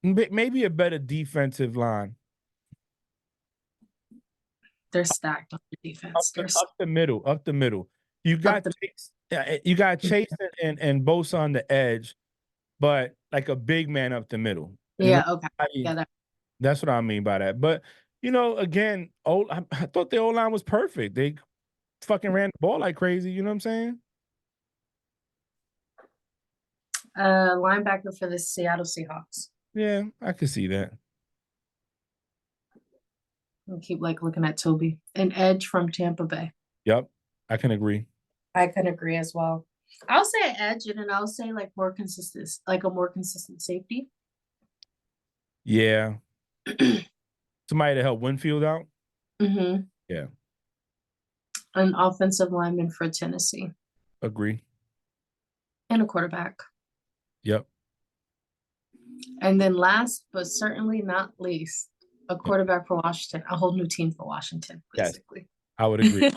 Maybe a better defensive line. They're stacked on the defense. Up the middle. You got Chase and Bosa on the edge, but like a big man up the middle. Yeah, okay. That's what I mean by that. But again, I thought the O-line was perfect. They fucking ran the ball like crazy. You know what I'm saying? Linebacker for the Seattle Seahawks. Yeah, I could see that. I'll keep looking at Toby. An edge from Tampa Bay. Yep, I can agree. I can agree as well. I'll say edge, and then I'll say more consistent, a more consistent safety. Yeah. Somebody to help Winfield out. Mm-hmm. Yeah. An offensive lineman for Tennessee. Agree. And a quarterback. Yep. And then last, but certainly not least, a quarterback for Washington. A whole new team for Washington, basically. Yes, I would agree.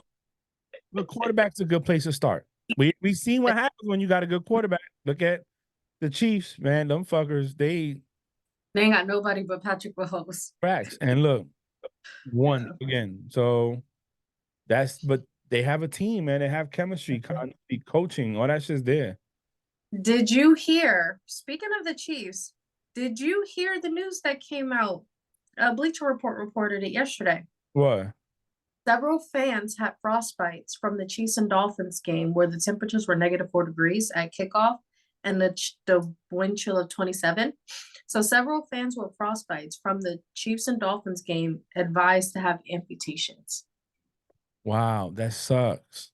The quarterback's a good place to start. We seen what happens when you got a good quarterback. Look at the Chiefs, man. Them fuckers, they ain't got nobody but Patrick Mahomes. Facts. And look, won again. So but they have a team, man. They have chemistry, continuity, coaching, all that shit's there. Did you hear, speaking of the Chiefs, did you hear the news that came out? Bleacher Report reported it yesterday. What? Several fans had frostbites from the Chiefs and Dolphins game where the temperatures were -4 degrees at kickoff and the wind chill of 27. So several fans with frostbites from the Chiefs and Dolphins game advised to have amputations. Wow, that sucks.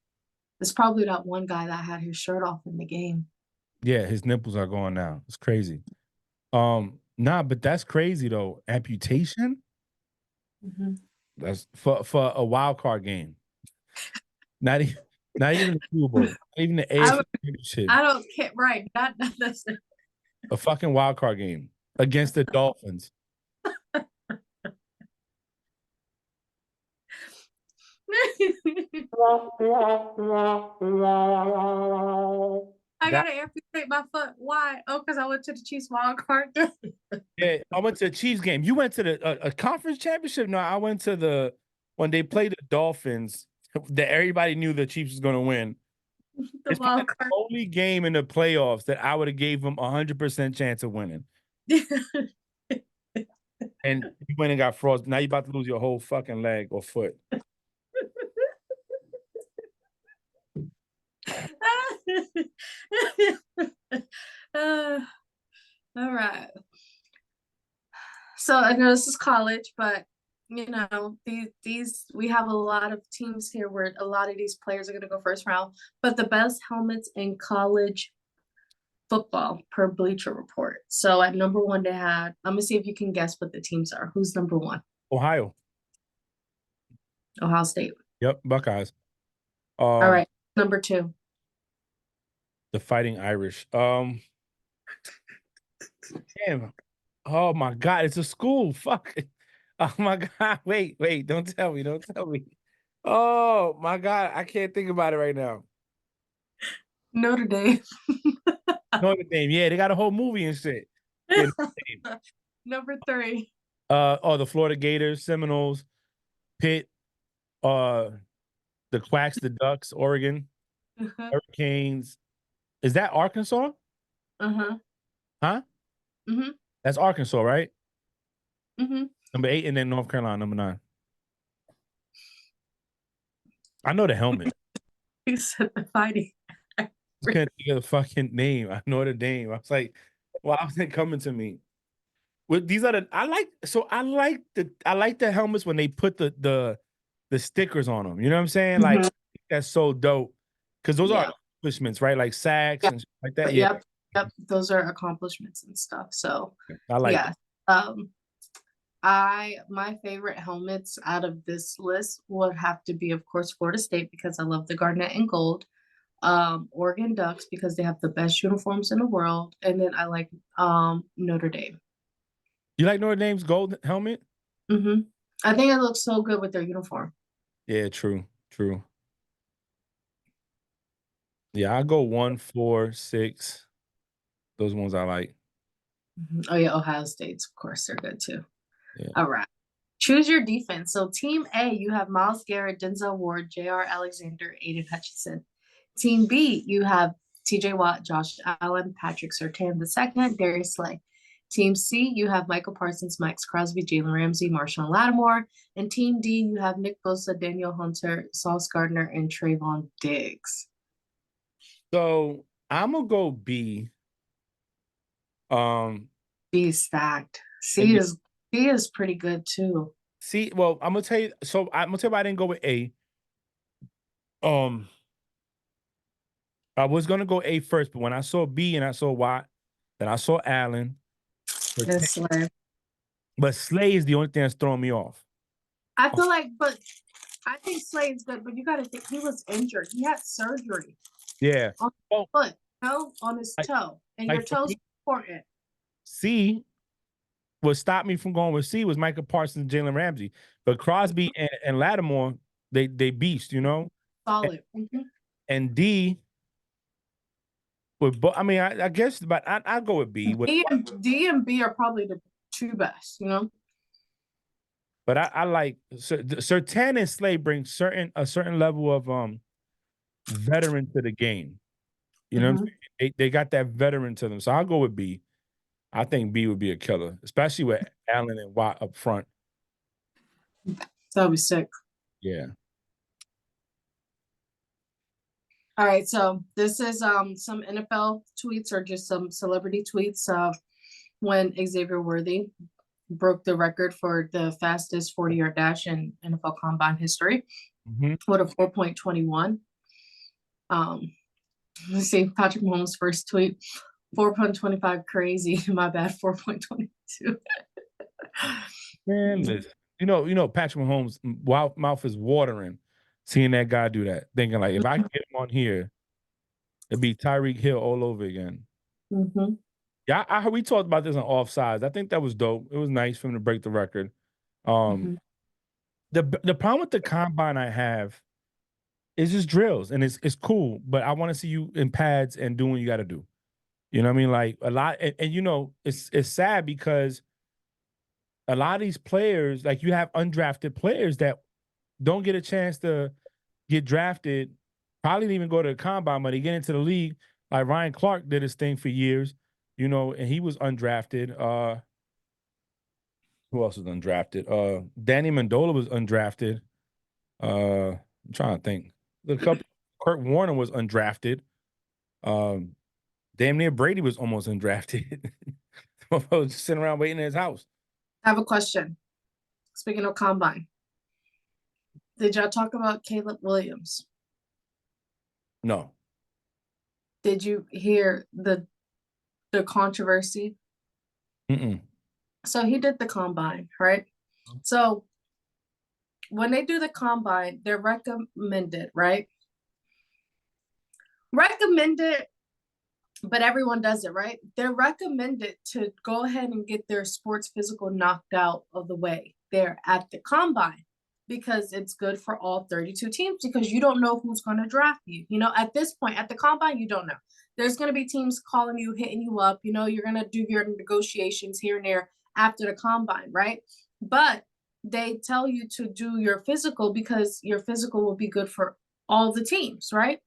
It's probably that one guy that had his shirt off in the game. Yeah, his nipples are going now. It's crazy. Nah, but that's crazy though. Amputation? Mm-hmm. That's for a wild card game. Not even the Super Bowl. Not even the AFC Championship. I don't care. Right. Not that's a fucking wild card game against the Dolphins. I gotta amputate my foot. Why? Oh, because I went to the Chiefs wild card. Yeah, I went to the Chiefs game. You went to a conference championship? No, I went to the when they played the Dolphins, that everybody knew the Chiefs was going to win. The It's probably wild the only game in the playoffs that I would have gave them 100% chance of winning. card. And you went and got frozen. Now you're about to lose your whole fucking leg or foot. Uh, all right. So I know this is college, but these we have a lot of teams here where a lot of these players are going to go first round. But the best helmets in college football per Bleacher Report. So at number one, they had. I'm gonna see if you can guess what the teams are. Who's number one? Ohio. Ohio State. Yep, Buckeyes. All right. Number two. The Fighting Irish. Damn. Oh my God, it's a school. Fuck. Oh my God. Wait. Don't tell me. Oh my God, I can't think about it right now. Notre Dame. Notre Dame. Yeah, they got a whole movie and shit. Yeah, Notre Dame. Number three. The Florida Gators, Seminoles, Pitt, the Quacks, the Ducks, Oregon, Uh-huh. Hurricanes. Is that Arkansas? Uh-huh. Huh? Mm-hmm. That's Arkansas, right? Mm-hmm. Number 8, and then North Carolina, number 9. I know the helmet. You said the Fighting. I couldn't think of the fucking name. I know the name. I was like, why was it coming to me? Well, these are the I like the helmets when they put the stickers on them. You know what I'm saying? Like that's so dope. Because those are accomplishments, right? Like sacks and shit like that. Yeah. Yep. Those are accomplishments and stuff. So I like yeah. My favorite helmets out of this list would have to be, of course, Florida State, because I love the garnet and gold. Oregon Ducks, because they have the best uniforms in the world, and then I like Notre Dame. You like Notre Dame's gold helmet? Mm-hmm. I think it looks so good with their uniform. Yeah, true. Yeah, I'll go 1, 4, 6. Those ones I like. Oh yeah, Ohio State's, of course, they're good too. Yeah. All right. Choose your defense. So Team A, you have Myles Garrett, Denzel Ward, J.R. Alexander, Aiden Hutchinson. Team B, you have T.J. Watt, Josh Allen, Patrick Surtain II, Darius Slay. Team C, you have Michael Parsons, Max Crosby, Jalen Ramsey, Marshawn Lattimore. And Team D, you have Nick Bosa, Daniel Hunter, Sauce Gardner, and Trayvon Diggs. So I'm gonna go B. B stacked. C is pretty good too. C, well, I'm gonna tell you. So I'm gonna tell you why I didn't go with A. I was gonna go A first, but when I saw B and I saw Watt, then I saw Allen. And Slay. But Slay is the only thing that's throwing me off. I feel like, but I think Slay is good, but you gotta think he was injured. He had surgery. Yeah. On his foot, no, on his toe. And your toe's important. C, what stopped me from going with C was Michael Parsons and Jalen Ramsey. But Crosby and Lattimore, they beast, you know? Solid. And D, I guess, but I'll go with B. D and B are probably the two best, you know? But I like Surtain and Slay bring a certain level of veteran to the game. You know what I'm saying? They got that veteran to them. So I'll go with B. I think B would be a killer, especially with Allen and Watt up front. That'll be sick. Yeah. All right, so this is some NFL tweets or just some celebrity tweets of when Xavier Worthy broke the record for the fastest 40-yard dash in NFL Combine history with a 4.21. Let's see, Patrick Mahomes' first tweet, 4.25 crazy. My bad, 4.22. Man, listen, you know, Patrick Mahomes' mouth is watering seeing that guy do that, thinking like, if I can get him on here, it'd be Tyreek Hill all over again. Yeah, I heard we talked about this on Offsides. I think that was dope. It was nice for him to break the record. The problem with the combine I have is just drills, and it's cool, but I want to see you in pads and doing what you got to do. You know what I mean? Like a lot, and you know, it's sad because a lot of these players, like you have undrafted players that don't get a chance to get drafted, probably didn't even go to the combine, but they get into the league. Like Ryan Clark did his thing for years, and he was undrafted. Who else was undrafted? Danny Mandola was undrafted. I'm trying to think. The couple Kurt Warner was undrafted. Damn near Brady was almost undrafted. Just sitting around waiting in his house. I have a question. Speaking of combine, did y'all talk about Caleb Williams? No. Did you hear the controversy? Mm-mm. So he did the combine, right? So when they do the combine, they're recommended, right? Recommended, but everyone does it, right? They're recommended to go ahead and get their sports physical knocked out of the way there at the combine, because it's good for all 32 teams, because you don't know who's going to draft you. At this point, at the combine, you don't know. There's going to be teams calling you, hitting you up. You're going to do your negotiations here and there after the combine, right? But they tell you to do your physical because your physical will be good for all the teams, right?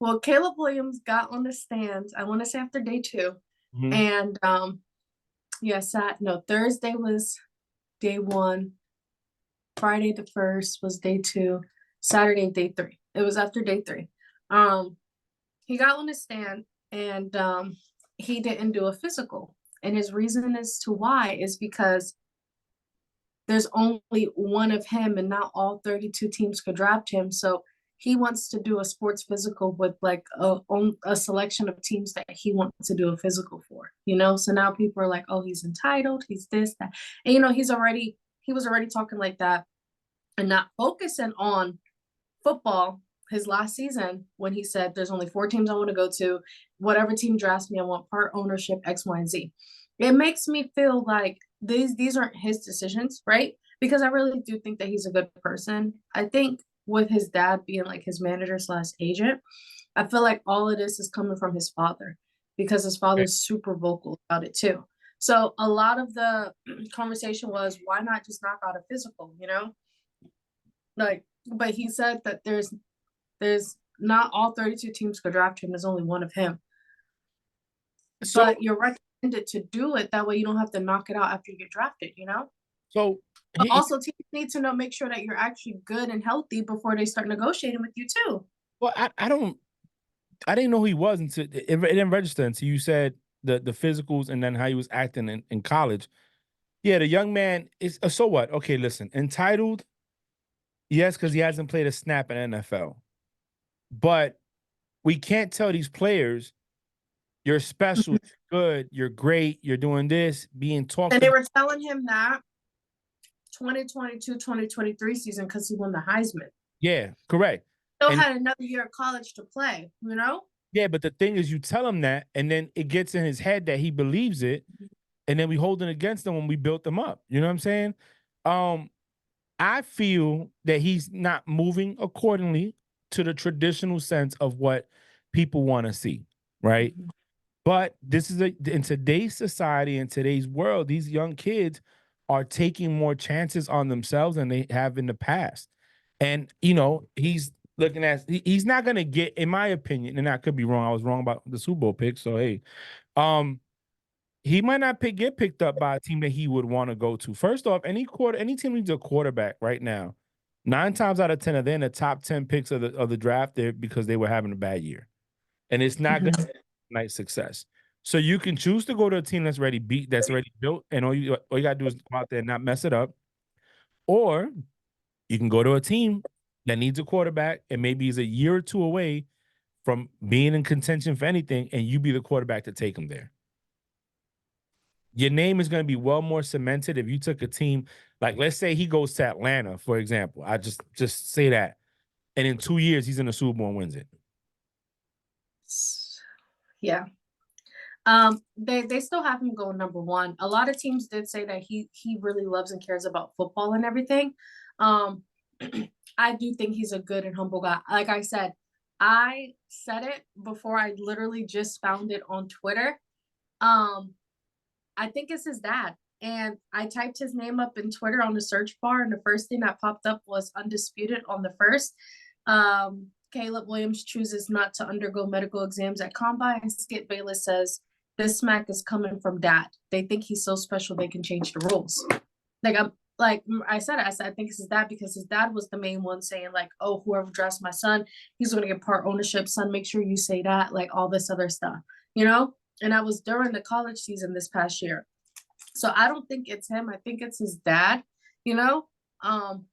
Well, Caleb Williams got on the stands, I want to say after day 2. Mhm. And Thursday was day 1. Friday the 1st was day 2. Saturday, day 3. It was after day 3. He got on the stand and he didn't do a physical. And his reason as to why is because there's only one of him and not all 32 teams could draft him. So he wants to do a sports physical with like a selection of teams that he wants to do a physical for, So now people are like, oh, he's entitled, he's this, that. And, he was already talking like that and not focusing on football his last season when he said, there's only 4 teams I want to go to. Whatever team drafts me, I want part ownership, X, Y, and Z. It makes me feel like these aren't his decisions, right? Because I really do think that he's a good person. I think with his dad being like his manager / agent, I feel like all of this is coming from his father, because his father's super vocal about it too. So a lot of the conversation was, why not just knock out a physical, but he said that there's not all 32 teams could draft him. There's only one of him. So But you're recommended to do it. That way you don't have to knock it out after you get drafted, so But also teams need to make sure that you're actually good and healthy before they start negotiating with you too. well, I didn't know who he was until it didn't register until you said the physicals and then how he was acting in college. Yeah, the young man is so what? Okay, listen, entitled, yes, because he hasn't played a snap in NFL. But we can't tell these players you're special, you're good, you're great, you're doing this, being talked And they about. were telling him that 2022-2023 season because he won the Heisman. Yeah, correct. Still And had another year of college to play, yeah, but the thing is, you tell him that, and then it gets in his head that he believes it, and then we hold it against him when we built them up. You know what I'm saying? I feel that he's not moving accordingly to the sense of what people want to see, right? Mhm. But this is in today's society, in today's world, these young kids are taking more chances on themselves than they have in the past. And he's looking at he's not gonna get, in my opinion, and I could be wrong. I was wrong about the Super Bowl pick. So hey, he might not get picked up by a team that he would want to go to. First off, any team needs a quarterback right now. 9 times out of 10 are they in the top 10 picks of the draft there because they were having a bad year. And it's not gonna be nice success. So you can choose to go to a team that's already built, and all you gotta do is go out there and not mess it up. Or you can go to a team that needs a quarterback and maybe is a year or 2 away from being in contention for anything, and you be the quarterback to take them there. Your name is going to be well more cemented if you took a team like, let's say he goes to Atlanta, for example. I just say that, and in 2 years he's in the Super Bowl and wins it. Yeah. They still have him going number 1. A lot of teams did say that he really loves and cares about football and everything. I do think he's a good and humble guy. Like I said it before I literally just found it on Twitter. I think it's his dad. and I typed his name up in Twitter on the search bar, and the first thing that popped up was Undisputed on the first. Caleb Williams chooses not to undergo medical exams at Combine, and Skip Bayless says, "This smack is coming from Dad. They think he's so special they can change the rules." I said, I think it's his dad, because his dad was the main one saying like, "Oh, whoever drafts my son, he's going to get part ownership. Son, make sure you say that," like all this other stuff, you know? And that was during the college season this past year. So I don't think it's him. I think it's his dad, you know?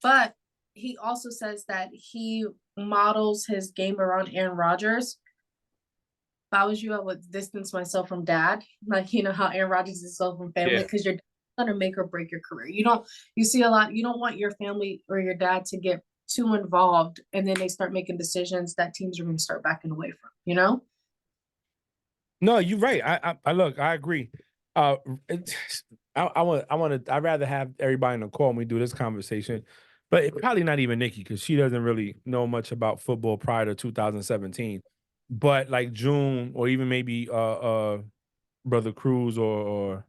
But he also says that he models his game around Aaron Rodgers. If I was you, I would distance myself from Dad. Like, you know how Aaron Rodgers is so from family, because you're gonna make or break your career. You see a lot, you don't want your family or your dad to get too involved, and then they start making decisions that teams are going to start backing away from, you know? No, you're right. I look, I agree. I'd rather have everybody in the call when we do this conversation, but probably not even Nikki, because she doesn't really know much about football prior to 2017. But like June, or even maybe Brother Cruz or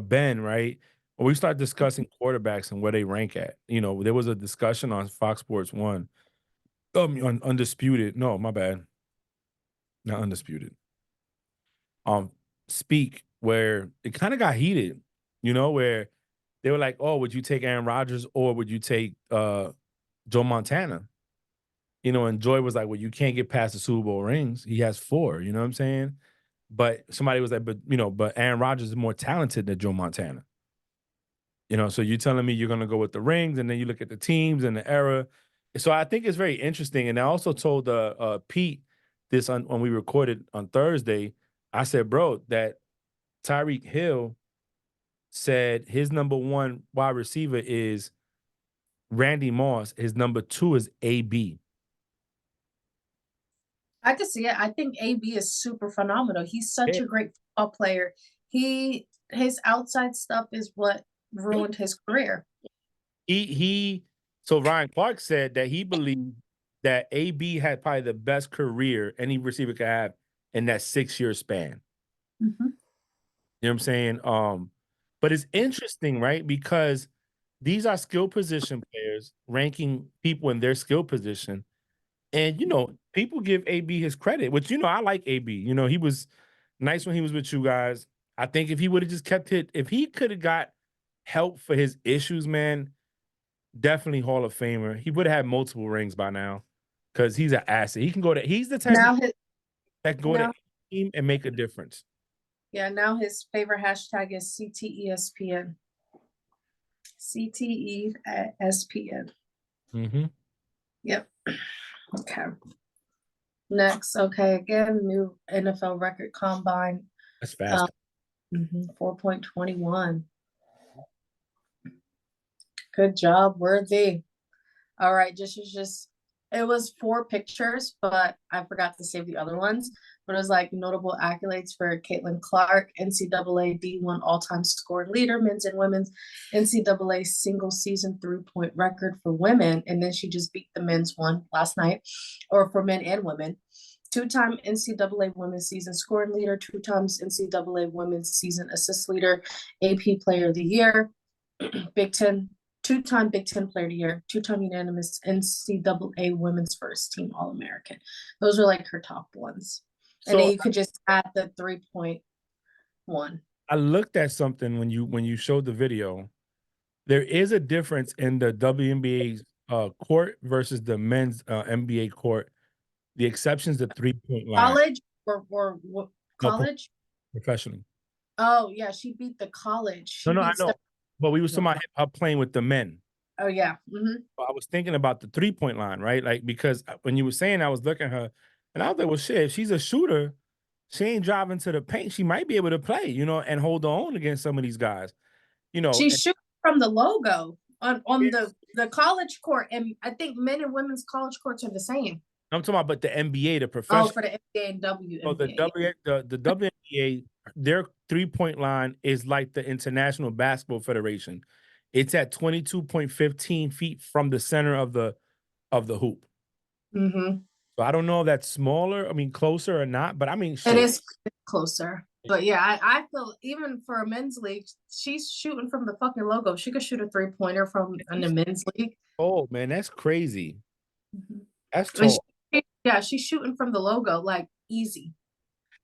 Ben, right? When we start discussing quarterbacks and where they rank at, there was a discussion on Fox Sports 1, on Undisputed. No, my bad. Not Undisputed. Speak, where it kind of got heated, where they were like, "Oh, would you take Aaron Rodgers or would you take Joe Montana?" And Joy was like, "Well, you can't get past the Super Bowl rings. He has 4." You know what I'm saying? But somebody was like, "But Aaron Rodgers is more talented than Joe Montana." So you're telling me you're going to go with the rings, and then you look at the teams and the era. So I think it's very interesting. And I also told Pete this when we recorded on Thursday. I said, "Bro, that Tyreek Hill said his number 1 wide receiver is Randy Moss. His number 2 is AB." I can see it. I think AB is super phenomenal. He's such a great football player. His outside stuff is what ruined his career. So Ryan Clark said that he believed that AB had probably the best career any receiver could have in that 6-year span. Mm-hmm. You know what I'm saying? But it's interesting, right? Because these are skill position players ranking people in their skill position. And, people give AB his credit, which, I like AB. He was nice when he was with you guys. I think if he would have just kept it, if he could have got help for his issues, man, definitely Hall of Famer. He would have had multiple rings by now, because he's an asset. He can go to, he's the type that can go to any team and make a difference. Yeah, now his favorite hashtag is CTESPN. CTESPN. Mm-hmm. Yep. Okay. Next, again, new NFL record combine. That's fast. 4.21. Good job, Worthy. All right, it was 4 pictures, but I forgot to save the other ones. But it was like notable accolades for Caitlin Clark, NCAA D1 all-time scoring leader, men's and women's NCAA single season 3-point record for women. And then she just beat the men's one last night, or for men and women. 2-time NCAA women's season scoring leader, 2 times NCAA women's season assist leader, AP player of the year, Big Ten, 2-time Big Ten player of the year, 2-time unanimous NCAA women's first team All-American. Those are like her top ones. And then you could just add the 3.1. I looked at something when you showed the video. There is a difference in the WNBA's court versus the men's NBA court. The exception's the 3-point line. College or college? No, professional. Oh yeah, she beat the college. No, I know. But we were talking about her playing with the men. Oh yeah. Mm-hmm. I was thinking about the 3-point line, right? Like, because when you were saying, I was looking at her, and I was like, well, shit, if she's a shooter, she ain't driving to the paint. She might be able to play, and hold her own against some of these guys. She shoots from the logo on the college court, and I think men and women's college courts are the same. I'm talking about, but the NBA, the professional. Oh, for the NBA and WNBA. So the WNBA, their 3-point line is like the International Basketball Federation. It's at 22.15 feet from the center of the hoop. Mm-hmm. So I don't know if that's smaller, closer or not, but it is closer. But yeah, I feel even for a men's league, she's shooting from the fucking logo. She could shoot a 3-pointer from in the men's league. Oh man, that's crazy. Mhm. That's And tall. yeah, she's shooting from the logo like easy.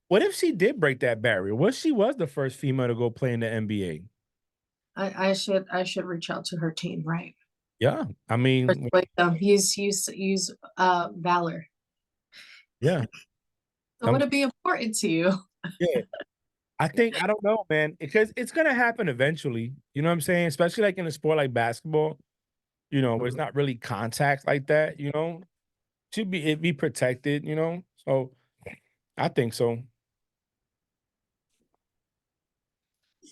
What if she did break that barrier? What if she was the first female to go play in the NBA? I should reach out to her team, right? Yeah, I mean, Like use Valor. yeah, So um, would it be important to you? yeah. I don't know, man, because it's gonna happen eventually. You know what I'm saying? Especially like in a sport like basketball, where it's not really contact like that. Should be it be protected. So I think so.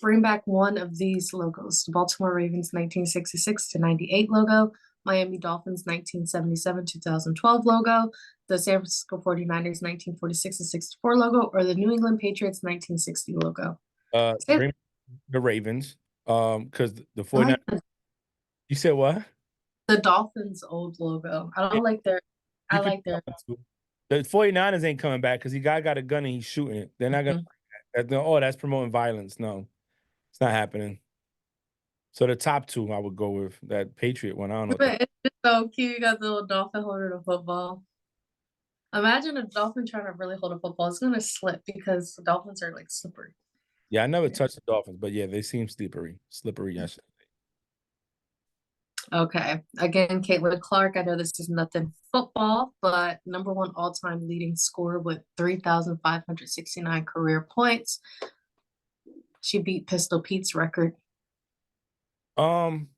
Bring back one of these logos. The Baltimore Ravens 1966 to 98 logo, Miami Dolphins 1977 2012 logo, the San Francisco 49ers 1946 to 64 logo, or the New England Patriots 1960 logo. Bring the Ravens, because the I 49. like You said what? the Dolphins old logo. I Yeah, don't like their you I could like do their that too. The 49ers ain't coming back because he got a gun and he's shooting it. They're not gonna. Mhm. Oh, that's promoting violence. No, it's not happening. So the top two, I would go with that Patriot one. I don't know what that. But it's just so cute. You got the little dolphin holding a football. Imagine a dolphin trying to really hold a football. It's gonna slip because the dolphins are like slippery. Yeah, I never Yeah. touched the Dolphins, but yeah, they seem slippery. Slippery, yes. Okay. Again, Caitlin Clark. I know this is nothing football, but number one all-time leading scorer with 3,569 career points. She beat Pistol Pete's record. Um,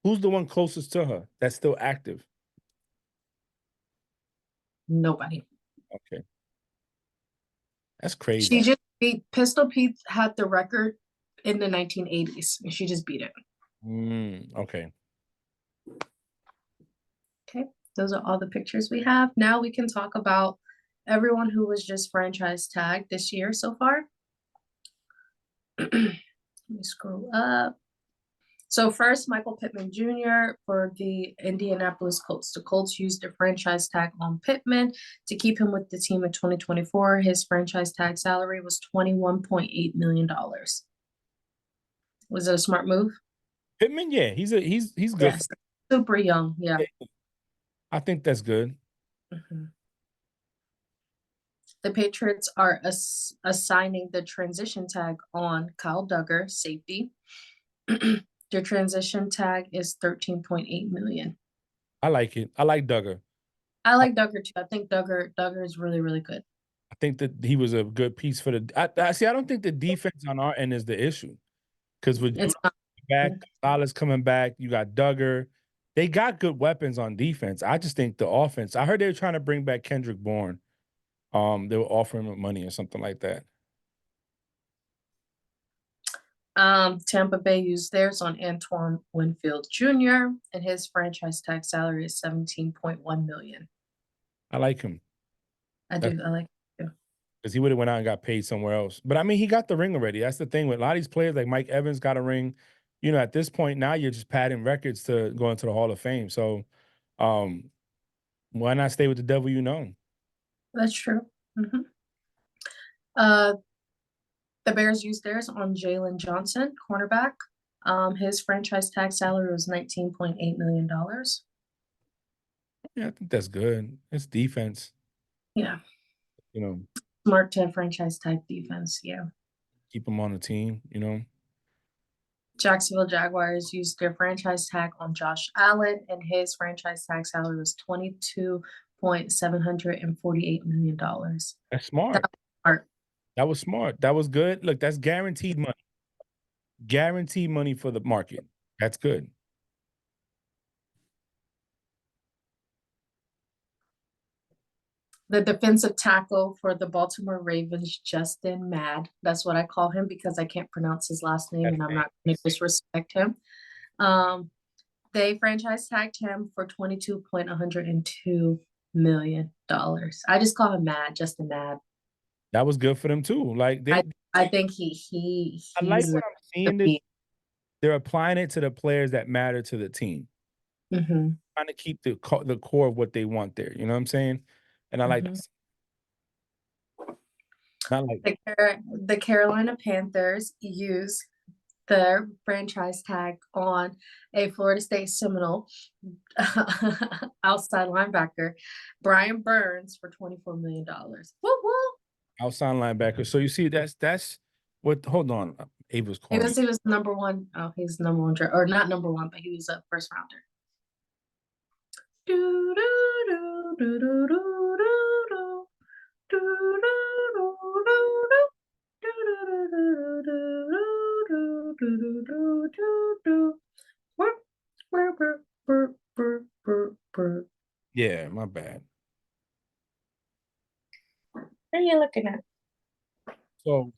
who's the one closest to her that's still active? Nobody. Okay, that's She crazy. just beat Pistol Pete had the record in the 1980s, and she just beat it. Okay. Okay. Those are all the pictures we have. Now we can talk about everyone who was just franchise tagged this year so far. Let me scroll up. So first, Michael Pittman Jr. for the Indianapolis Colts. The Colts used a franchise tag on Pittman to keep him with the team in 2024. His franchise tag salary was $21.8 million. Was it a smart move? Pittman, yeah, he's good. Yes. Super young. Yeah. I think that's good. Mhm. The Patriots are assigning the transition tag on Kyle Duggar, safety. Their transition tag is 13.8 million. I like it. I like Duggar. I like Duggar too. I think Duggar is really, really good. I think that he was a good piece for the. I see. I don't think the defense on our end is the issue because with It's Judah not, back, Gonzalez coming back, you got Duggar. They got good weapons on defense. I just think the offense. I heard they were trying to bring back Kendrick Bourne. They were offering him money or something like that. Tampa Bay used theirs on Antoine Winfield Jr. and his franchise tag salary is 17.1 million. I like him I do. I like it too. because he would have went out and got paid somewhere else. But I mean, he got the ring already. That's the thing with a lot of these players, like Mike Evans, got a ring. At this point now, you're just padding records to go into the Hall of Fame. So, why not stay with the devil you know? That's true. Uh, the Bears used theirs on Jalen Johnson, cornerback. His franchise tag salary was $19.8 million. Yeah, I think that's good. It's defense. Yeah, You know, smart to have franchise tag defense. Yeah. keep him on the team. Jacksonville Jaguars used their franchise tag on Josh Allen, and his franchise tag salary was $22.748 million. That's smart. Smart. That was smart. That was good. Look, that's guaranteed money. Guaranteed money for the market. That's good. The defensive tackle for the Baltimore Ravens, Justin Mad. That's what I call him because I can't pronounce his last name and I'm not going to disrespect him. They franchise tagged him for $22.102 million. I just call him Mad, Justin Mad. That was good for them too. Like I think I like he's what I'm seeing. This they're applying it to the players that matter to the team. Mhm. Trying to keep the core of what they want there. You know what I'm saying? And I like Mhm. Not like The Carolina Panthers use their franchise tag on a Florida State Seminole outside linebacker, Brian Burns, for $24 million. Woo woo. outside linebacker. So you see, that's what. Hold on, Ava's He calling. was number one. Oh, he's number one, or not number one, but he was a first rounder. Do, do, do, do, do, do, do, do, do, do, do, do. Yeah, my bad. What are you looking at? So,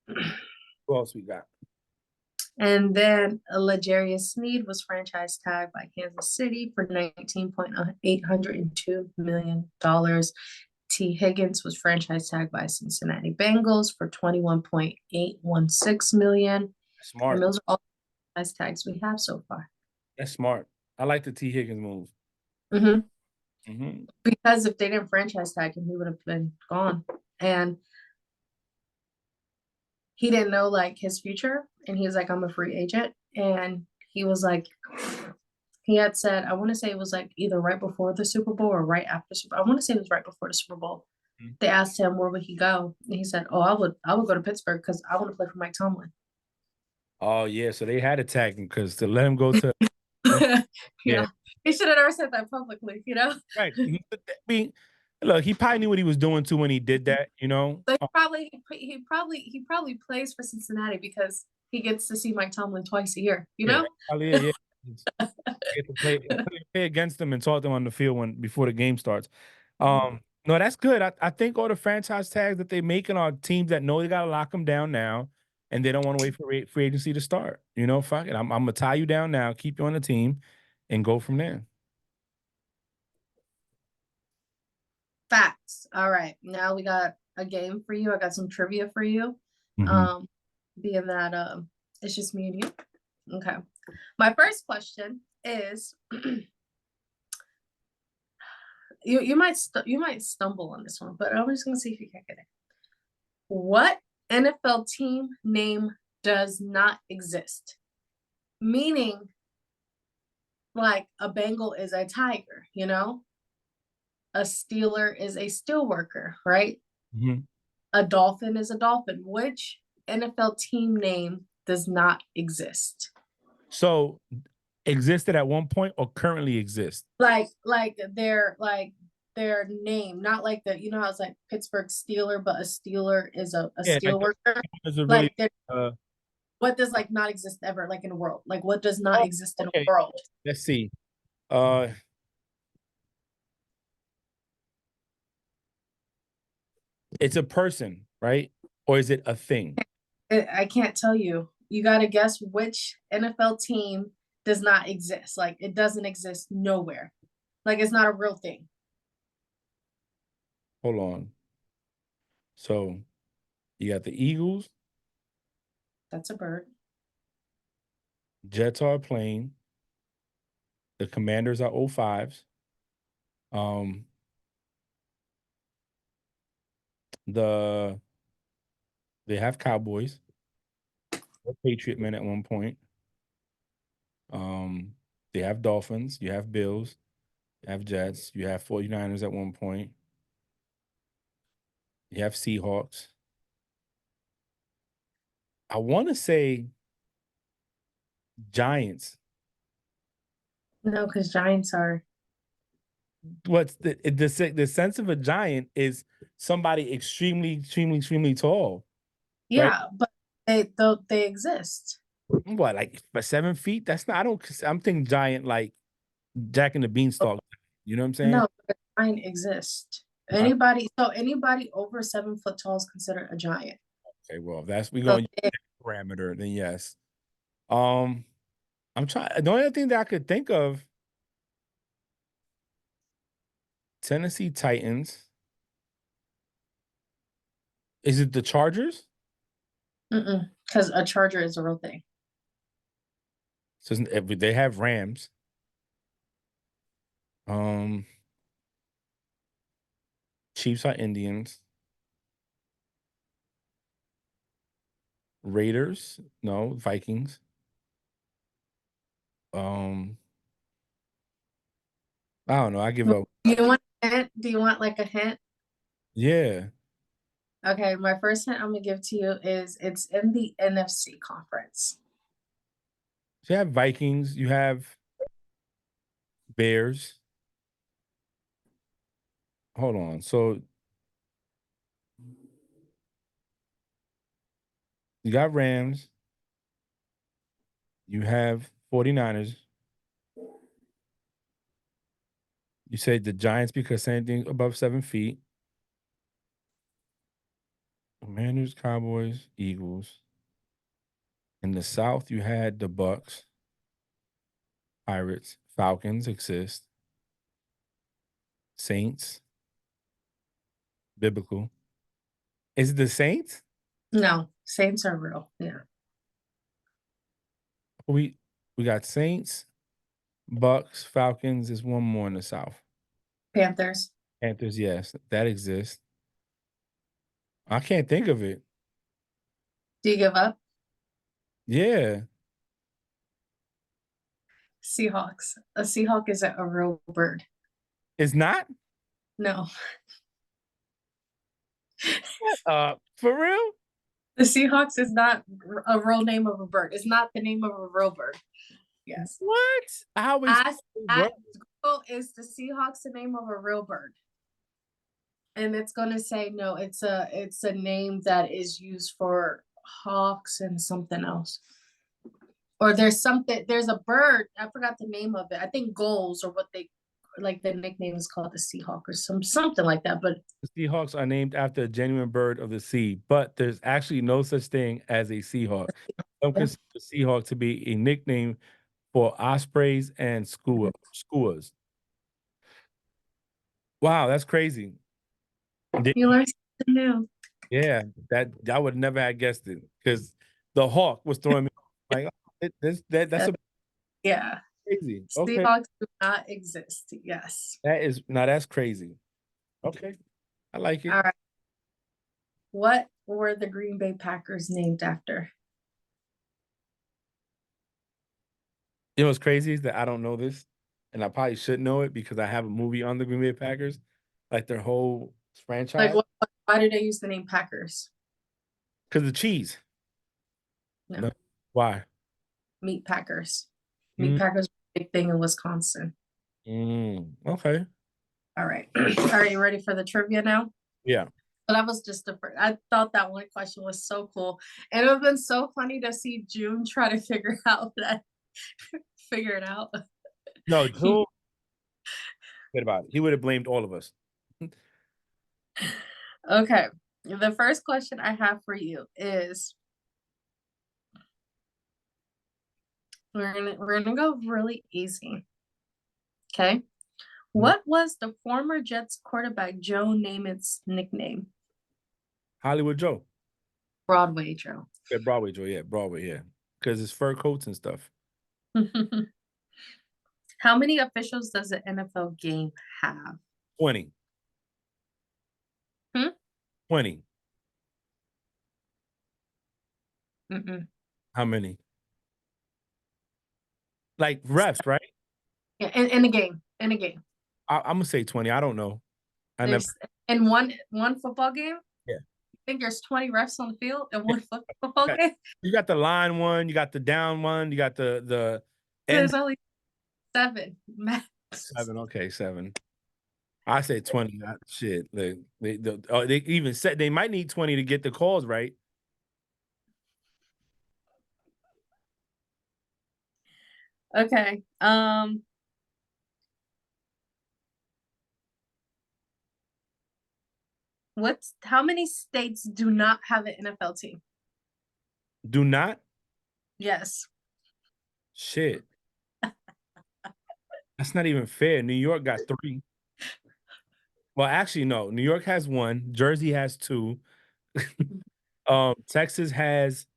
who else we got? And then L'Jarius Sneed was franchise tagged by Kansas City for $19.802 million. T. Higgins was franchise tagged by Cincinnati Bengals for $21.816 million. And Smart. those are all franchise tags we have so far. That's smart. I like the T. Higgins move. Because if they didn't franchise tag him, he would have been gone. And he didn't know like his future. And he was like, I'm a free agent. And he was like, he had said, I want to say it was like either right before the Super Bowl or right after Super Bowl. I want to say it was right before the Super Bowl. They asked him where would he go, and he said, "Oh, I would go to Pittsburgh because I want to play for Mike Tomlin." Oh yeah, so they had to tag him because to let him go to Yeah, he should have never said that publicly, you know. right. I mean, look, he probably knew what he was doing too when he did that, you know. But he probably plays for Cincinnati because he gets to see Mike Tomlin twice a year, you know. Yeah. Get to play against them and talk to them on the field before the game starts. No, that's good. I think all the franchise tags that they making are teams that know they gotta lock them down now, and they don't want to wait for free agency to start. You know, fuck it. I'm gonna tie you down now, keep you on the team, and go from there. Facts. All right, now we got a game for you. I got some trivia for you. Being that it's just me and you. Okay. My first question is you might stumble on this one, but I'm just gonna see if you can get it. What NFL team name does not exist? Meaning, like a Bengal is a tiger, you know? A Steeler is a steelworker, right? A Dolphin is a dolphin. Which NFL team name does not exist? So, existed at one point or currently exist? Like their name, not like the, you know how it's like Pittsburgh Steeler, but a Steeler is a steel worker. Really, what does like not exist ever, like in the world? Like what does not exist in the world? Let's see. It's a person, right? Or is it a thing? I can't tell you. You got to guess which NFL team does not exist. Like it doesn't exist nowhere. Like it's not a real thing. Hold on. So you got the Eagles. That's a bird. Jets are a plane. The Commanders are 05s. They have Cowboys. Patriot men at one point. They have Dolphins. You have Bills. You have Jets. You have 49ers at one point. You have Seahawks. I want to say Giants. No, because Giants are. What's the sense of a giant is somebody extremely tall. Yeah, right? but they exist. What, like 7 feet? That's not. I'm thinking giant like Jack and the Beanstalk. You know what I'm saying? No, a giant exists. Anybody over 7 foot tall is considered a giant. Okay, well, if we going to parameter, then yes. I'm trying. The only other thing that I could think of, Tennessee Titans. Is it the Chargers? Because a Charger is a real thing. So they have Rams. Chiefs are Indians. Raiders. No, Vikings. I don't know. I give up. Do you want a hint? Do you want like a hint? Yeah. Okay, my first hint I'm gonna give to you is it's in the NFC conference. So you have Vikings. You have Bears. Hold on. So you got Rams. You have 49ers. You said the Giants because anything above 7 feet. Commanders, Cowboys, Eagles. In the South, you had the Bucks, Pirates, Falcons exist, Saints, Biblical. Is it the Saints? No, Saints are real. Yeah. We got Saints, Bucks, Falcons. There's one more in the South. Panthers. Panthers, yes, that exists. I can't think of it. Do you give up? Yeah. Seahawks. A Seahawk isn't a real bird. It's not? No. For real? The Seahawks is not a real name of a bird. It's not the name of a real bird. Yes. What? How is At Google, is the Seahawks the name of a real bird? And it's gonna say no, it's a name that is used for hawks and something else. Or there's a bird, I forgot the name of it. I think gulls or what they like the nickname is called the Seahawk or something like that. But the Seahawks are named after a genuine bird of the sea, but there's actually no such thing as a Seahawk. Some consider the Seahawk to be a nickname for ospreys and skuas. Wow, that's crazy. you learn something new. Yeah, that I would never have guessed it because the hawk was throwing me like that's Yeah. crazy. Okay, Seahawks do not exist. Yes. that's crazy. Okay, I like it. All right. What were the Green Bay Packers named after? You know what's crazy is that I don't know this, and I probably should know it because I have a movie on the Green Bay Packers, like their whole franchise. Like, why do they use the name Packers? Because the cheese. No. Why? Meat Packers. Meat Packers were a big thing in Wisconsin. Okay. All right. Are you ready for the trivia now? Yeah. But that was just I thought that one question was so cool. And it would have been so funny to see June try to figure it out. No, June. Forget about it. He would have blamed all of us. Okay. The first question I have for you is we're gonna go really easy. Okay. What was the former Jets quarterback Joe Namath's nickname? Hollywood Joe. Broadway Joe. Yeah, Broadway Joe. Yeah, Broadway. Yeah, because it's fur coats and stuff. How many officials does an NFL game have? 20. 20. How many? Like refs, right? Yeah, in a game. In a game. I'm gonna say 20. I don't know. In one football game? Yeah. I think there's 20 refs on the field in one football game. You got the line one, you got the down one, you got the There's only 7 max. 7. Okay, 7. I say 20. Shit, they even said they might need 20 to get the calls right. Okay. How many states do not have an NFL team? Do not? Yes. Shit. That's not even fair. New York got 3. Well, actually, no. New York has 1. Jersey has 2. Texas has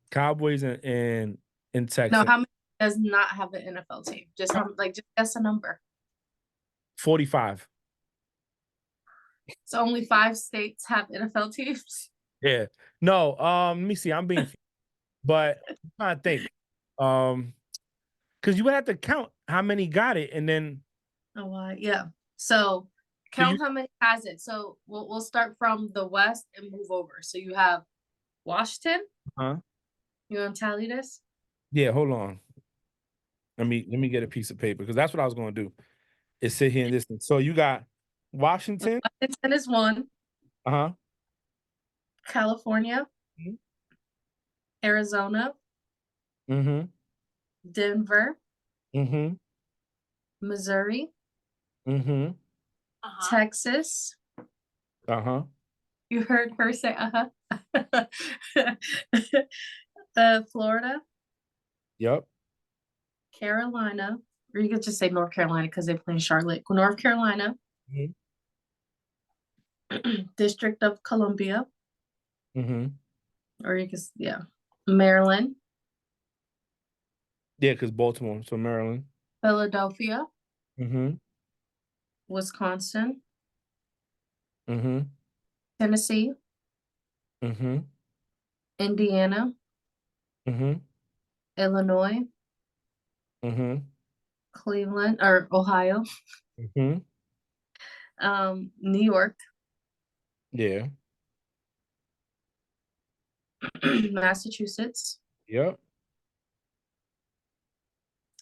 Cowboys in Texas. No, how many does not have an NFL team? Just guess a number. 45. So only 5 states have NFL teams. Yeah. No, let me see. I'm being, but I'm trying to think. Because you would have to count how many got it, and then Oh, yeah. So so you count how many has it. So we'll start from the west and move over. So you have Washington. huh? You want to tally this? Yeah, hold on. Let me get a piece of paper because that's what I was gonna do. Is sit here and listen. So you got Washington, Washington is one. uh-huh. California, Arizona, Mm-hmm. Denver, Mm-hmm. Missouri, Mm-hmm. Texas. Uh-huh. You heard her say, uh-huh. Florida, Yep. Carolina, or you could just say North Carolina because they play in Charlotte. North Carolina, Mm-hmm. District of Columbia, Mm-hmm. or you could, yeah, Maryland, Yeah, because Baltimore, so Maryland. Philadelphia, Mm-hmm. Wisconsin, Mm-hmm. Tennessee, Mm-hmm. Indiana, Mm-hmm. Illinois, Mm-hmm. Cleveland, or Ohio, Mm-hmm. New York, Yeah. Massachusetts. Yep.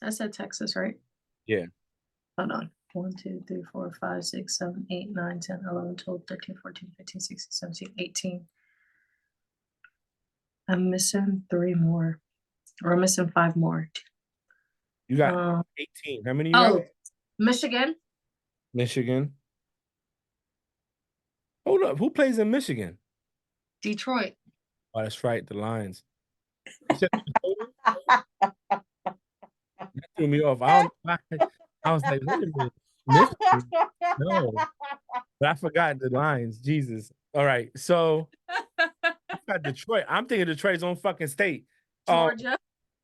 I said Texas, right? Yeah. Hold on. 1, 2, 3, 4, 5, 6, 7, 8, 9, 10, 11, 12, 13, 14, 15, 16, 17, 18. I'm missing 3 more. Or I'm missing 5 more. You got Um, 18. How many you got? Michigan, Michigan. Hold up. Who plays in Michigan? Detroit. Oh, that's right, the Lions. You said that threw me off. I was like, wait a minute. Michigan? No. But I forgot the Lions. Jesus. All right. So I got Detroit. I'm thinking Detroit's own fucking state. Um, Georgia.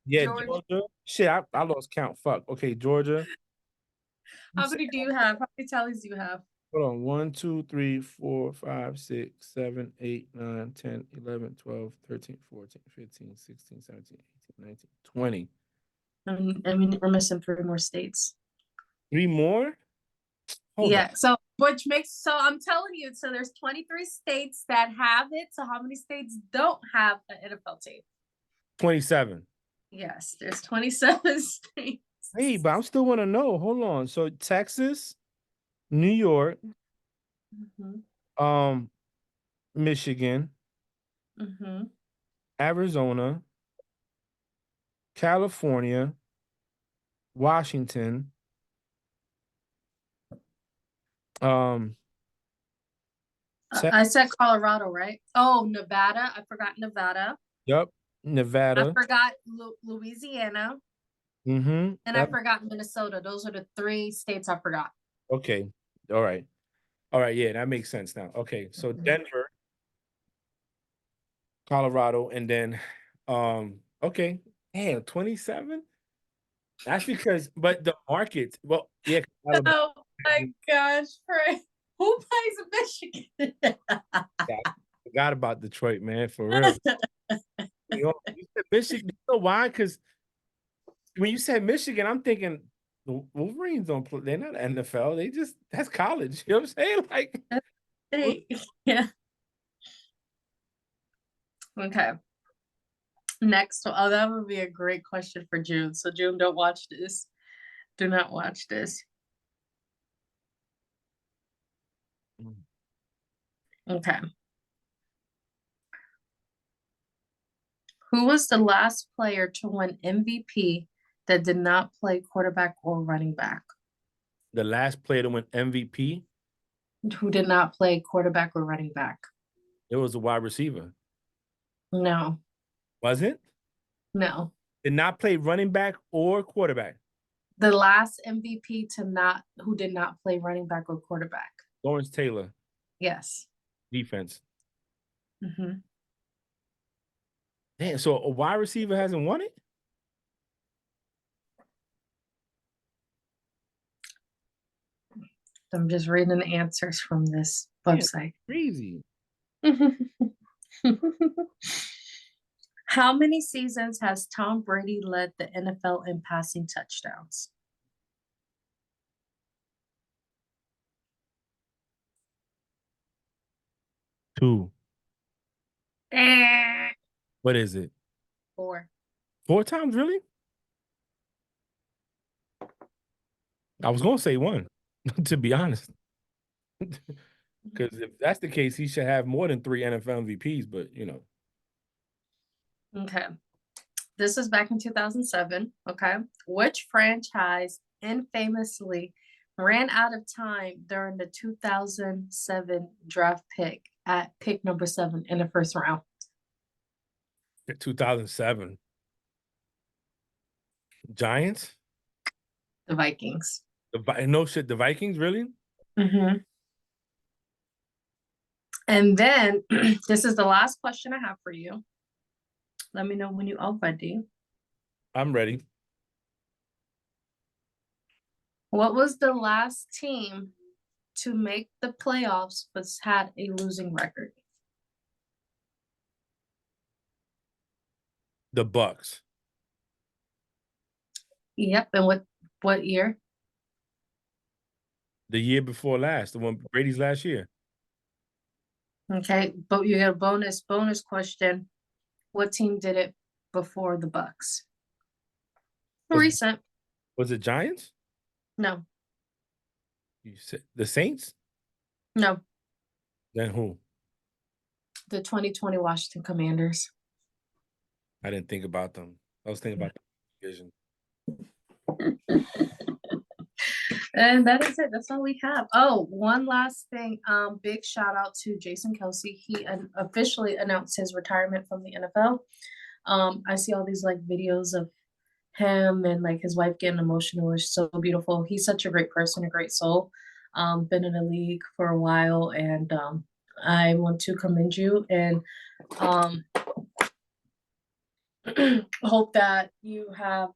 yeah, Georgia. Georgia. Shit, I lost count. Fuck. Okay, Georgia. How many do you have? How many tallies do you have? Hold on. 1, 2, 3, 4, 5, 6, 7, 8, 9, 10, 11, 12, 13, 14, 15, 16, 17, 18, 19, 20. I mean, we're missing 3 more states. 3 more? Hold Yeah. up. So, I'm telling you, so there's 23 states that have it. So, how many states don't have an NFL team? 27. Yes, there's 27 states. Hey, but I still want to know. Hold on. So Texas, New York, Mhm, um, Michigan, mhm. Arizona, California, Washington, um, I said Colorado, right? Oh, Nevada. I forgot Nevada. yep, I Nevada. forgot Louisiana, Mm-hmm. and I forgot Minnesota. Those are the 3 states I forgot. Okay. All right. All right. Yeah, that makes sense now. Okay. So Denver, Colorado, and then okay. Damn, 27? That's because but the market, well, yeah, Alabama, Oh my gosh, Frank. Who plays in Michigan? yeah, I forgot about Detroit, man, for real. You said Michigan, you know why? Because when you said Michigan, I'm thinking the Wolverines don't play. They're not NFL. They just that's college. You know what I'm saying? Like, Hey, yeah. Okay. Next, oh, that would be a great question for June. So June, don't watch this. Do not watch this. Okay. Who was the last player to win MVP that did not play quarterback or running back? the last player to win MVP, Who did not play quarterback or running back? it was a wide receiver. No, Was it? no. Did not play running back or quarterback. The last MVP who did not play running back or quarterback. Lawrence Taylor, Yes. defense. Hmm. Damn, so a wide receiver hasn't won it? I'm just reading the answers from this Damn, website. crazy. How many seasons has Tom Brady led the NFL in passing touchdowns? Two. Eh, What is it? 4. 4 times, really? I was gonna say one, to be honest. Because if that's the case, he should have more than 3 NFL MVPs, but Okay. This is back in 2007. Okay. Which franchise infamously ran out of time during the 2007 draft pick at pick number 7 in the first round? 2007. Giants? The Vikings. No shit, the Vikings, really? Mm-hmm. And then this is the last question I have for you. Let me know when you are ready. I'm ready. What was the last team to make the playoffs but had a losing record? The Bucks. Yep. And what year? The year before last, the one Brady's last year. Okay, but you get a bonus question. What team did it before the Bucks? Recent. Was it Giants? No, You said the Saints? no. Then who? The 2020 Washington Commanders. I didn't think about them. I was thinking about the division. And that is it. That's all we have. Oh, one last thing. Big shout out to Jason Kelsey. He officially announced his retirement from the NFL. I see all these like videos of him and like his wife getting emotional. It's so beautiful. He's such a great person, a great soul. Been in the league for a while, and I want to commend you and hope that you have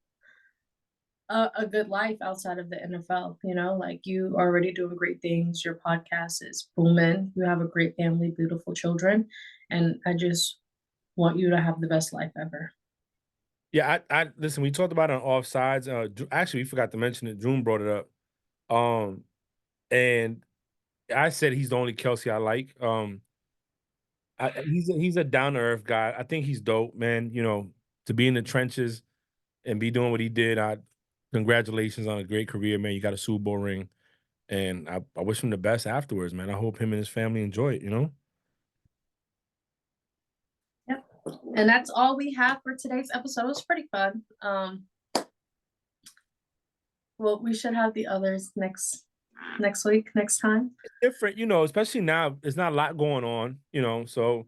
a good life outside of the NFL. You know, like you are already doing great things. Your podcast is booming. You have a great family, beautiful children, and I just want you to have the best life ever. Yeah, I listen. We talked about it on offsides. Actually, we forgot to mention it. June brought it up. And I said he's the only Kelsey I like. He's a down to earth guy. I think he's dope, man. To be in the trenches and be doing what he did. Congratulations on a great career, man. You got a Super Bowl ring, and I wish him the best afterwards, man. I hope him and his family enjoy it. Yep. And that's all we have for today's episode. It was pretty fun. Well, we should have the others next week, next time. It's different, especially now. There's not a lot going on, so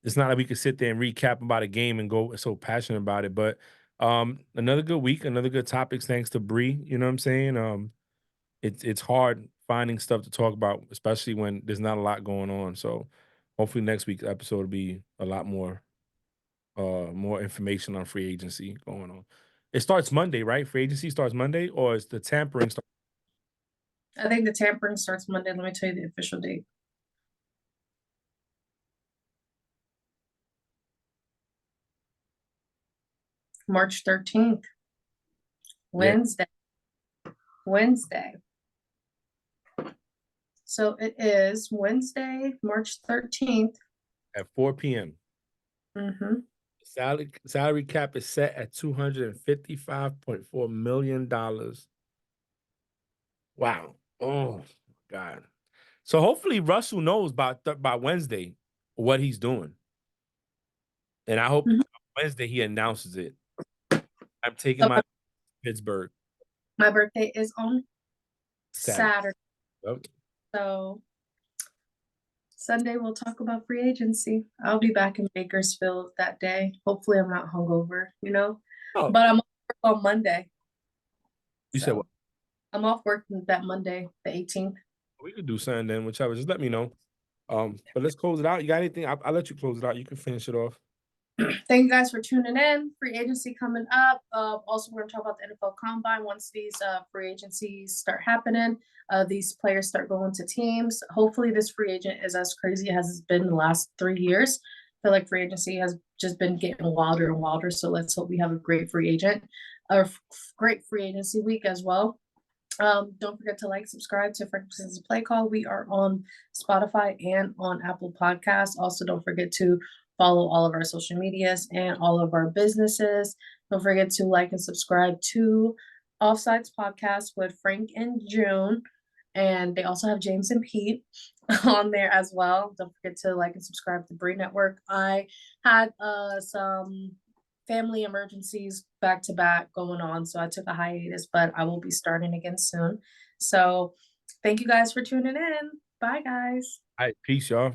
it's not like we could sit there and recap about a game and go so passionate about it. But another good week, another good topics. Thanks to Bree. You know what I'm saying? It's hard finding stuff to talk about, especially when there's not a lot going on. So hopefully next week's episode will be a lot more information on free agency going on. It starts Monday, right? Free agency starts Monday, or is the tampering start? I think the tampering starts Monday. Let me tell you the official date. March 13th. Wednesday. Yeah. Wednesday. So it is Wednesday, March 13th. At 4 p.m. Mm-hmm. Salary cap is set at $255.4 million. Wow. Oh, God. So hopefully Russell knows by Wednesday what he's doing. And I hope Wednesday he announces it. I'm taking my Pittsburgh. My birthday is on Saturday. Yep. So Sunday we'll talk about free agency. I'll be back in Bakersfield that day. Hopefully I'm not hungover, Oh. But I'm off work on Monday. You said what? I'm off work that Monday, the 18th. We could do something then, whichever. Just let me know. But let's close it out. You got anything? I'll let you close it out. You can finish it off. Thank you guys for tuning in. Free agency coming up. Also, we're going to talk about the NFL Combine once these free agencies start happening. These players start going to teams. Hopefully, this free agent is as crazy as it's been the last 3 years. feel like free agency has just been getting wilder and wilder. So let's hope we have a great free agent, great free agency week as well. Don't forget to like, subscribe to Frequencies Play Call. We are on Spotify and on Apple Podcasts. Also, don't forget to follow all of our social medias and all of our businesses. Don't forget to like and subscribe to Offsides Podcast with Frank and June. And they also have James and Pete on there as well. Don't forget to like and subscribe to Bree Network. I had some family emergencies back to back going on, so I took a hiatus, but I will be starting again soon. So thank you guys for tuning in. Bye, guys. All right, peace, y'all.